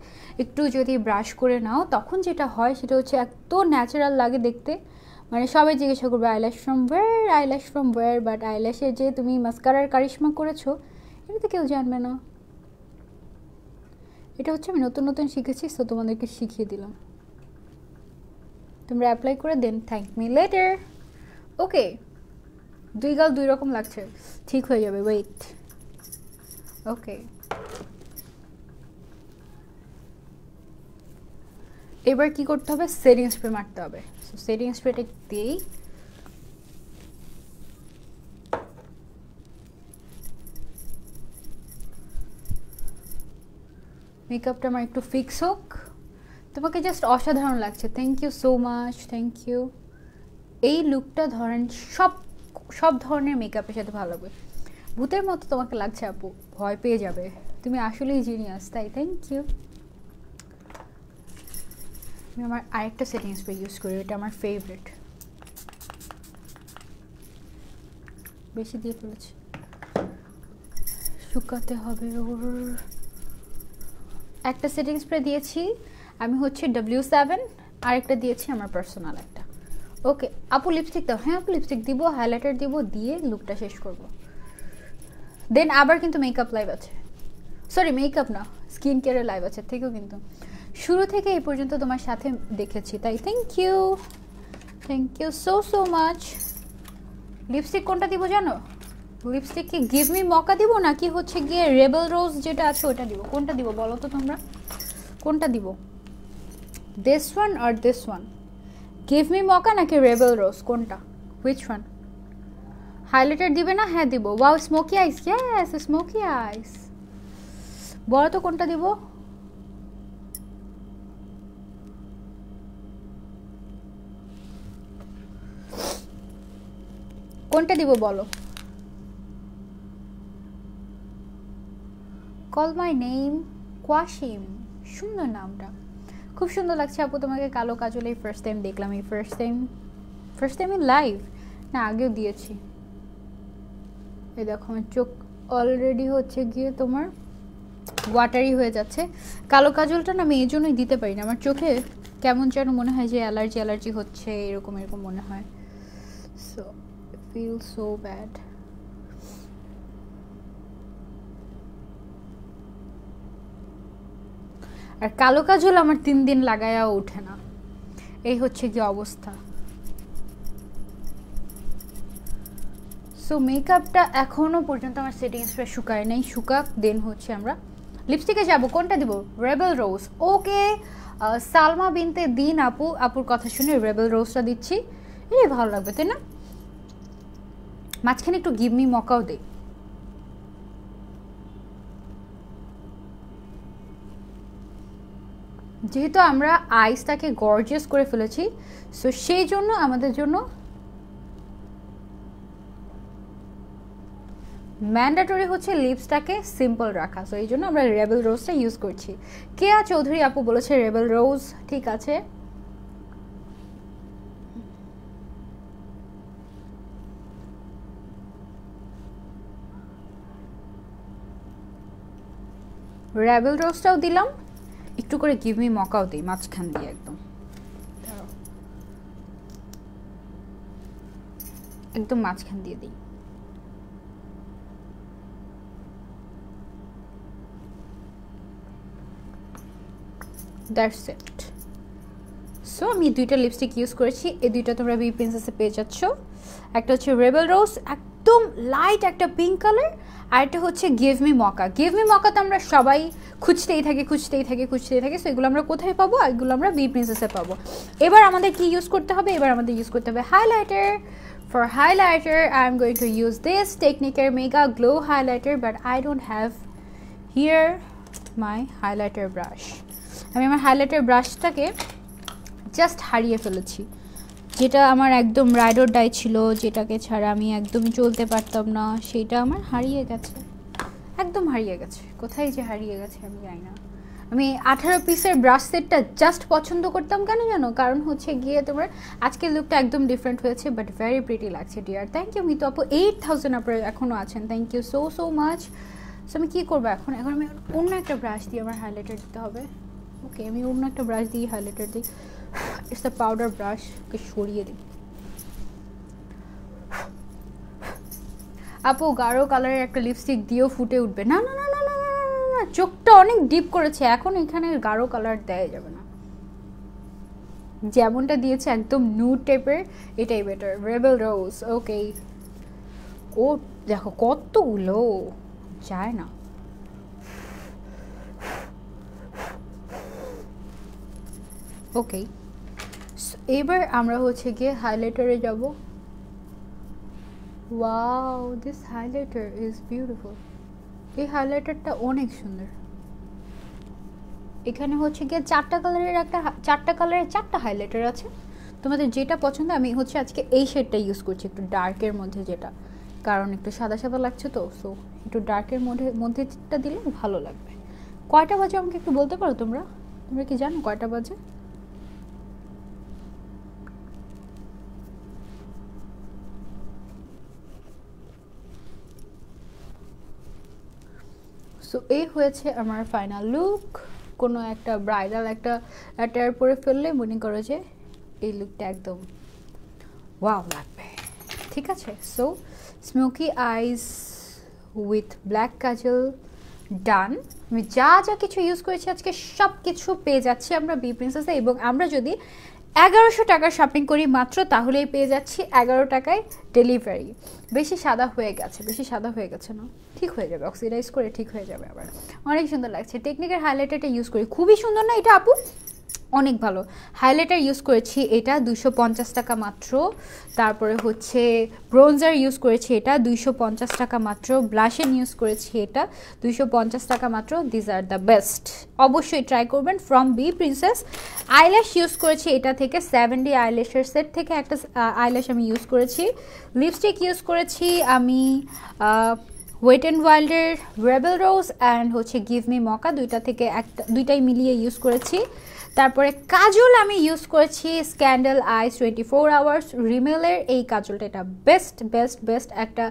একটু যদি ব্রাশ করে নাও, তখন যেটা হয় সেটা হচ্ছে এত ন্যাচারাল লাগে দেখতে। মানে সবাই জিজ্ঞাসা করবে eyelash from where, eyelash from where, but আইল্যাশে যে তুমি মাস্কারার কারিশমা করেছো এটা তো কেউ জানবে না। এটা হচ্ছে আমি নতুন নতুন শিখেছি, সো তোমাদেরকে শিখিয়ে দিলাম। তোমরা অ্যাপ্লাই করে দেন, থ্যাংক মি লেটার। ওকে, দুই গাল দুই রকম লাগছে, ঠিক হয়ে যাবে, ওয়েট। ওকে, এবার কি করতে হবে? সেটিং স্প্রে মারতে হবে। সো সেটিং স্প্রেটা দিয়েই মেকআপটা আমার একটু ফিক্স হোক। তোমাকে জাস্ট অসাধারণ লাগছে, thank you so much, thank you. এই লুকটা ধরেন সব ধরনের মেকআপের সাথে ভালো লাগবে। ভূতের মতো তোমাকে লাগছে আপু, ভয় পেয়ে যাবে, তুমি আসলেই জিনিয়াস, তাই থ্যাংক ইউ। আমি আমার আরেকটা সেটিং স্প্রে ইউজ করি, এটা আমার ফেভারিট, বেশি দিয়ে ফেলেছি, শুকাতে হবে ওর। একটা সেটিং স্প্রে দিয়েছি আমি হচ্ছে W7, আরেকটা দিয়েছি আমার পার্সোনাল একটা। ওকে আপু লিপস্টিক দাও। হ্যাঁ আপু লিপস্টিক দিব, হাইলাইটার দিব, দিয়ে লুকটা শেষ করব। দেন আবার কিন্তু মেকআপ লাইভ আছে, সরি মেকআপ না, স্কিন কেয়ারের লাইভ আছে থেকেও, কিন্তু শুরু থেকে এই পর্যন্ত তোমার সাথে দেখেছি, তাই thank you so so much. Lipstick কোনটা দিব জানো? লিপস্টিক কি গিভ মি মকা দিব নাকি হচ্ছে গিয়ে রেবেল রোজ যেটা আছে ওটা দিব? কোনটা দিব বলো তো তোমরা, কোনটা দিব? দিস ওয়ান আর this one? Give me mocha নাকি রেবেল রোজ, কোনটা, হুইচ ওয়ান? হাইলাইটার দিবে না? হ্যাঁ দিব। ওয়াও স্মোকি আইস, ইয়েস স্মোকি আইস। বলো তো কোনটা দিব? কোনটা দিব বলো? কল মাই নেম কোয়াশিম, সুন্দর নামটা, খুব সুন্দর লাগছে আপু তোমাকে। কালো কাজল এই ফার্স্ট টাইম দেখলাম, এই ফার্স্ট টাইম ইন লাইভ, না আগেও দিয়েছি। এই দেখো আমার চোখ অলরেডি হচ্ছে গিয়ে তোমার ওয়াটারি হয়ে যাচ্ছে। কালো কাজলটা না আমি এই জন্যই দিতে পারি না, আমার চোখে কেমন যেন মনে হয় যে অ্যালার্জি হচ্ছে, এরকম মনে হয়। So feel so bad. আর কালো কাজল আমার 3 দিন লাগায়াও ওঠে না, এই হচ্ছে কি অবস্থা। সো মেকআপটা এখনো পর্যন্ত আমার সেটিং স্প্রে শুকায় নাই, শুকাক দেন হচ্ছে আমরা লিপস্টিকে যাব। কোনটা দিব? রেবেল রোজ। ওকে সালমা বিনতে দিন আপুর কথা শুনে রেবেল রোজটা দিচ্ছি, এই ভালো লাগবে তাই না? মাঝখানে একটু গিভ মি মকাও দেই। যেহেতু আমরা আইসটাকে গর্জিয়াস করে ফেলেছি, সো সেই জন্য আমাদের জন্য ম্যান্ডেটরি হচ্ছে লিপসটাকে সিম্পল রাখা, সো এই জন্য আমরা রেবেল রোজটা ইউজ করছি। কেয়া চৌধুরী আপু বলেছে রেবেল রোজ, ঠিক আছে। রেবেল রোজটাও দিলাম, একটু করে গিভ মি মকাও দিই মাঝখান দিয়ে একদম। একদম মাঝখান দিয়ে দিই। That's it. সো আমি দুইটা লিপস্টিক ইউজ করেছি, এই দুইটা তোমরা বি প্রিন্সেসে পেয়ে যাচ্ছ। একটা হচ্ছে রেবেল রোজ, একদম লাইট একটা পিঙ্ক কালার, আর একটা হচ্ছে গিভ মি মকা। গিভ মি মকা তো আমরা সবাই খুঁজতেই থাকি। সো এগুলো আমরা কোথায় পাবো? এগুলো আমরা বি প্রিন্সেসে পাবো। এবার আমাদের কি ইউজ করতে হবে? এবার আমাদের ইউজ করতে হবে highlighter. For highlighter, I'm going to use this Technique Mega Glow Highlighter, but I don't have here my highlighter brush. আমি আমার হাইলাইটার ব্রাশটাকে জাস্ট হারিয়ে ফেলেছি, যেটা আমার একদম রাইড অর ডাই ছিল, যেটাকে ছাড়া আমি একদমই চলতে পারতাম না, সেটা আমার হারিয়ে গেছে, একদম হারিয়ে গেছে। কোথায় যে হারিয়ে গেছে আমি জানি না। আমি 18 পিসের ব্রাশ সেটটা জাস্ট পছন্দ করতাম, কেন জানো? কারণ হচ্ছে গিয়ে তোমার আজকের লুকটা একদম ডিফারেন্ট হয়েছে, বাট ভেরি প্রিটি লাগছে ডিয়ার। থ্যাংক ইউ মিতু আপু, 8000 আপনারা এখনও আছেন, thank you so so much. So আমি কী করবো এখন? আমি অন্য একটা ব্রাশ দিয়ে আমার হাইলাইটার দিতে হবে। ওকে, আমি অন্য একটা ব্রাশ দিয়ে হাইলাইটার দিই। ইটস দ্য পাউডার ব্রাশ, ওকে সরিয়ে দিই। আপু গাঢ় কালারের একটা লিপস্টিক দিয়েও ফুটে উঠবে না? না না না না না না, চোখটা অনেক ডিপ করেছে, এখন এখানে গাঢ় কালার দেওয়া যাবে না। যেমনটা দিয়েছে একদম নুড টাইপের, এটাই বেটার। রেবেল রোজ, ওকে। ও দেখো কতগুলো যায় না। ওকে, এবার আমরা হচ্ছে গিয়ে হাইলাইটারে যাব। Wow, this highlighter is beautiful. এই হাইলাইটারটা অনেক সুন্দর। এখানে হচ্ছে গিয়ে চারটা কালারের চারটা হাইলাইটার আছে, তোমাদের যেটা পছন্দ। আমি হচ্ছে আজকে এই শেডটা ইউজ করছি, একটু ডার্কের মধ্যে, যেটা কারণ একটু সাদা সাদা লাগছে তো, সো একটু ডার্কের মধ্যেটা দিলে ভালো লাগবে। কয়টা বাজে আমাকে একটু বলতে পারো তোমরা? তোমরা কি জানো কয়টা বাজে? সো এই হয়েছে আমার ফাইনাল লুক। কোনো একটা ব্রাইডাল একটা অ্যাটায়ার পরে ফেললে মনে করো যে এই লুকটা একদম ওয়াও লাগবে, ঠিক আছে? So smoky eyes with black kajal done. আমি যা যা কিছু ইউজ করেছি আজকে সব কিছু পেয়ে যাচ্ছি আমরা বি প্রিন্সেসে, এবং আমরা যদি 1100 টাকার শপিং করি মাত্র, তাহলেই পেয়ে যাচ্ছি 11 টাকায় ডেলিভারি। বেশি সাদা হয়ে গেছে না? ঠিক হয়ে যাবে, অক্সিডাইজ করে ঠিক হয়ে যাবে আবার। অনেক সুন্দর লাগছে। টেকনিকের হাইলাইটারটা ইউজ করি, খুবই সুন্দর না এটা আপু? অনেক ভালো হাইলাইটার ইউজ করেছি, এটা 250 টাকা মাত্র। তারপরে হচ্ছে ব্রোঞ্জার ইউজ করেছি, এটা 250 টাকা মাত্র। ব্লাশন ইউজ করেছি, এটা 250 টাকা মাত্র। দিস আর দ্য বেস্ট, অবশ্যই ট্রাই করবেন from B Princess. Eyelash use করেছি, এটা থেকে 70 আইল্যাশের সেট থেকে একটা আইল্যাশ আমি ইউজ করেছি। লিপস্টিক ইউজ করেছি আমি ওয়েট অ্যান্ড ওয়াইল্ডের রেবেল রোজ অ্যান্ড হচ্ছে গিভ মি মকা, দুইটাই মিলিয়ে ইউজ করেছি। তারপরে কাজল আমি ইউজ করেছি স্ক্যান্ডেল আইস 24 আওয়ার্স রিমেলের এই কাজলটা, এটা বেস্ট একটা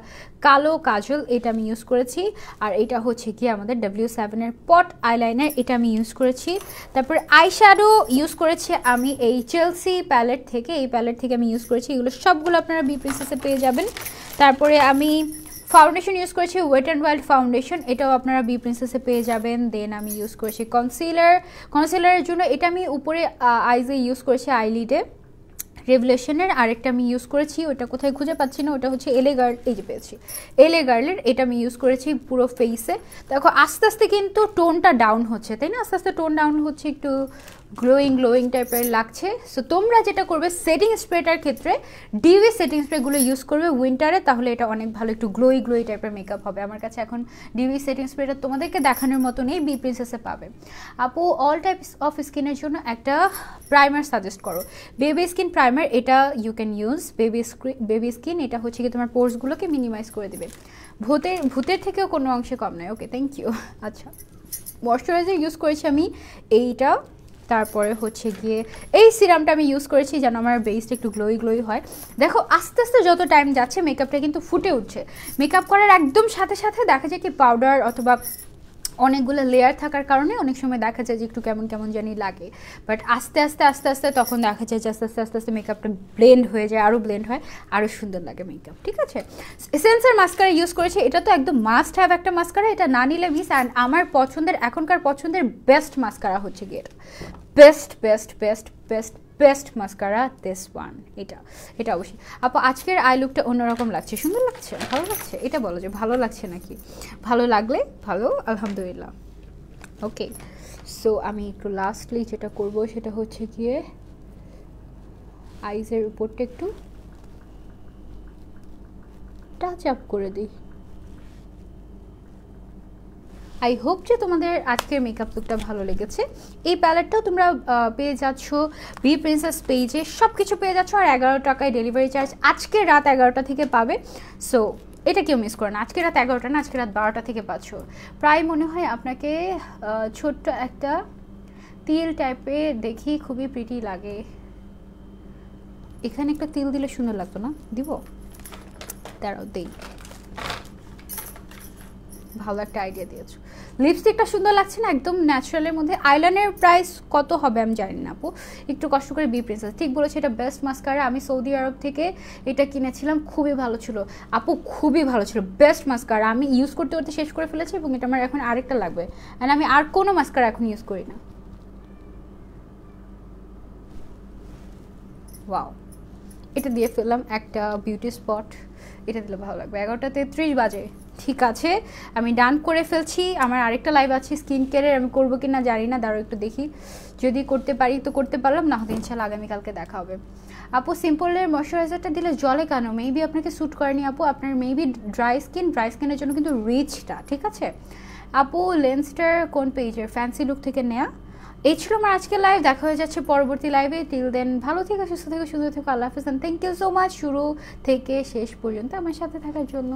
কালো কাজল, এটা আমি ইউজ করেছি। আর এটা হচ্ছে কি আমাদের W7 এর পট আইলাইনার, এটা আমি ইউজ করেছি। তারপরে আইশ্যাডো ইউজ করেছি আমি এই চেলসি প্যালেট থেকে, এই প্যালেট থেকে আমি ইউজ করেছি। এগুলো সবগুলো আপনারা বি প্রিন্সেসে পেয়ে যাবেন। তারপরে আমি ফাউন্ডেশন ইউজ করেছি ওয়েট অ্যান্ড ওয়াইল্ড ফাউন্ডেশন, এটাও আপনারা বি প্রিন্সেসে পেয়ে যাবেন। দেন আমি ইউজ করেছি কনসিলারের জন্য এটা আমি উপরে আইজে ইউজ করেছি আইলিডে রেভলিউশনের। আরেকটা আমি ইউজ করেছি, ওটা কোথায় খুঁজে পাচ্ছি না, ওটা হচ্ছে এলে গার্ল, এই যে পেয়েছি এলে গার্লের, এটা আমি ইউজ করেছি পুরো ফেসে। দেখো আস্তে আস্তে কিন্তু টোনটা ডাউন হচ্ছে, তাই না? আস্তে আস্তে টোন ডাউন হচ্ছে, একটু গ্লোয়িং টাইপের লাগছে। সো তোমরা যেটা করবে সেটিং স্প্রেটার ক্ষেত্রে ডিভি সেটিং স্প্রেগুলো ইউজ করবে উইন্টারে, তাহলে এটা অনেক ভালো একটু গ্লোয়ি টাইপের মেকআপ হবে। আমার কাছে এখন ডিভি সেটিং স্প্রেটা তোমাদেরকে দেখানোর মতো নেই, বি প্রিন্সেসে পাবে। আপু অল টাইপস অফ স্কিনের জন্য একটা প্রাইমার সাজেস্ট করো। বেবি স্কিন প্রাইমার, এটা you can use. Baby skin এটা হচ্ছে কি তোমার পোর্সগুলোকে মিনিমাইজ করে দেবে, ভূতের থেকেও কোনো অংশে কম নয়। ওকে, থ্যাংক ইউ। আচ্ছা, ময়শ্চারাইজার ইউজ করেছি আমি এইটা। তারপরে হচ্ছে গিয়ে এই সিরামটা আমি ইউজ করেছি যেন আমার বেসটা একটু গ্লোয়ি হয়। দেখো আস্তে আস্তে যত টাইম যাচ্ছে মেকআপটা কিন্তু ফুটে উঠছে। মেকআপ করার একদম সাথে সাথে দেখা যায় কি পাউডার অথবা অনেকগুলো লেয়ার থাকার কারণে অনেক সময় দেখা যায় যে একটু কেমন কেমন জানি লাগে, বাট আস্তে আস্তে আস্তে আস্তে তখন দেখা যায় যে আস্তে আস্তে আস্তে আস্তে মেকআপটা ব্লেন্ড হয়ে যায়, আরও ব্লেন্ড হয়, আরও সুন্দর লাগে মেকআপ। ঠিক আছে, এসেন্সের মাস্কারা ইউজ করেছি, এটা তো একদম মাস্ট হ্যাভ একটা মাস্কারা, এটা না নিলে মিস। অ্যান্ড আমার পছন্দের এখনকার পছন্দের বেস্ট মাস্কারা হচ্ছে গিয়ে এটা, best best best best best mascara this one. এটা অবশ্যই আপু আজকের আই লুকটা অন্যরকম লাগছে, সুন্দর লাগছে, ভালো লাগছে, এটা বলো যে ভালো লাগছে নাকি, ভালো লাগলে ভালো, আলহামদুলিল্লাহ। ওকে, সো আমি একটু লাস্টলি যেটা করব সেটা হচ্ছে গিয়ে আইজের উপরটা একটু টাচ আপ করে দিই। আই হোপ যে তোমাদের আজকের মেকআপ লুকটা ভালো লেগেছে। এই প্যালেটটাও তোমরা পেয়ে যাচ্ছ বি প্রিন্সেস পেজে, সব কিছু পেয়ে যাচ্ছ, আর 11 টাকায় ডেলিভারি চার্জ আজকে রাত 11টা থেকে পাবে। সো এটা কেউ মিস করো না, আজকে রাত 11টা না, আজকে রাত 12টা থেকে পাচ্ছ। প্রায় মনে হয় আপনাকে ছোট্ট একটা তিল টাইপের দেখি খুবই প্রিটি লাগে, এখানে একটা তিল দিলে সুন্দর লাগতো না, দিব, দাঁড়াও দেই, ভালো একটা আইডিয়া দিয়েছো। লিপস্টিকটা সুন্দর লাগছে না, একদম ন্যাচারালের মধ্যে। আইলাইনার প্রাইস কত হবে আমি জানি না আপু, একটু কষ্ট করে বি প্রিন্সেস, ঠিক বলেছে, এটা বেস্ট মাস্কারা। আমি সৌদি আরব থেকে এটা কিনেছিলাম, খুবই ভালো ছিল আপু, খুবই ভালো ছিল, বেস্ট মাস্কারা। আমি ইউজ করতে করতে শেষ করে ফেলেছি, এবং এটা আমার এখন আরেকটা লাগবে, অ্যান্ড আমি আর কোনো মাস্কারা এখন ইউজ করি না। ওয়াও, এটা দিয়ে ফেললাম একটা বিউটি স্পট, এটা দিলে ভালো লাগবে। 11:33 বাজে, ঠিক আছে আমি ডান করে ফেলছি। আমার আরেকটা লাইভ আছে স্কিন কেয়ারের, আমি করবো কি না জানি না, দাঁড়াও একটু দেখি, যদি করতে পারি তো করতে পারলাম, না হলে ইনশাল্লাহ আগামীকালকে দেখা হবে। আপু সিম্পলের ময়শ্চারাইজারটা দিলে জলে কেন, মেবি আপনাকে স্যুট করেনি আপু, আপনার মেবি ড্রাই স্কিনের জন্য কিন্তু রিচটা, ঠিক আছে আপু। লেন্সটার কোন পেজের, ফ্যান্সি লুক থেকে নেয়া। এই ছিল আমার আজকের লাইভ, দেখা হয়ে যাচ্ছে পরবর্তী লাইভে। টিল দেন ভালো থেকে, সুস্থ থেকে, সুন্দর থেকে, আল্লাহ হাফেজ, থ্যাংক ইউ সো মাচ শুরু থেকে শেষ পর্যন্ত আমার সাথে থাকার জন্য।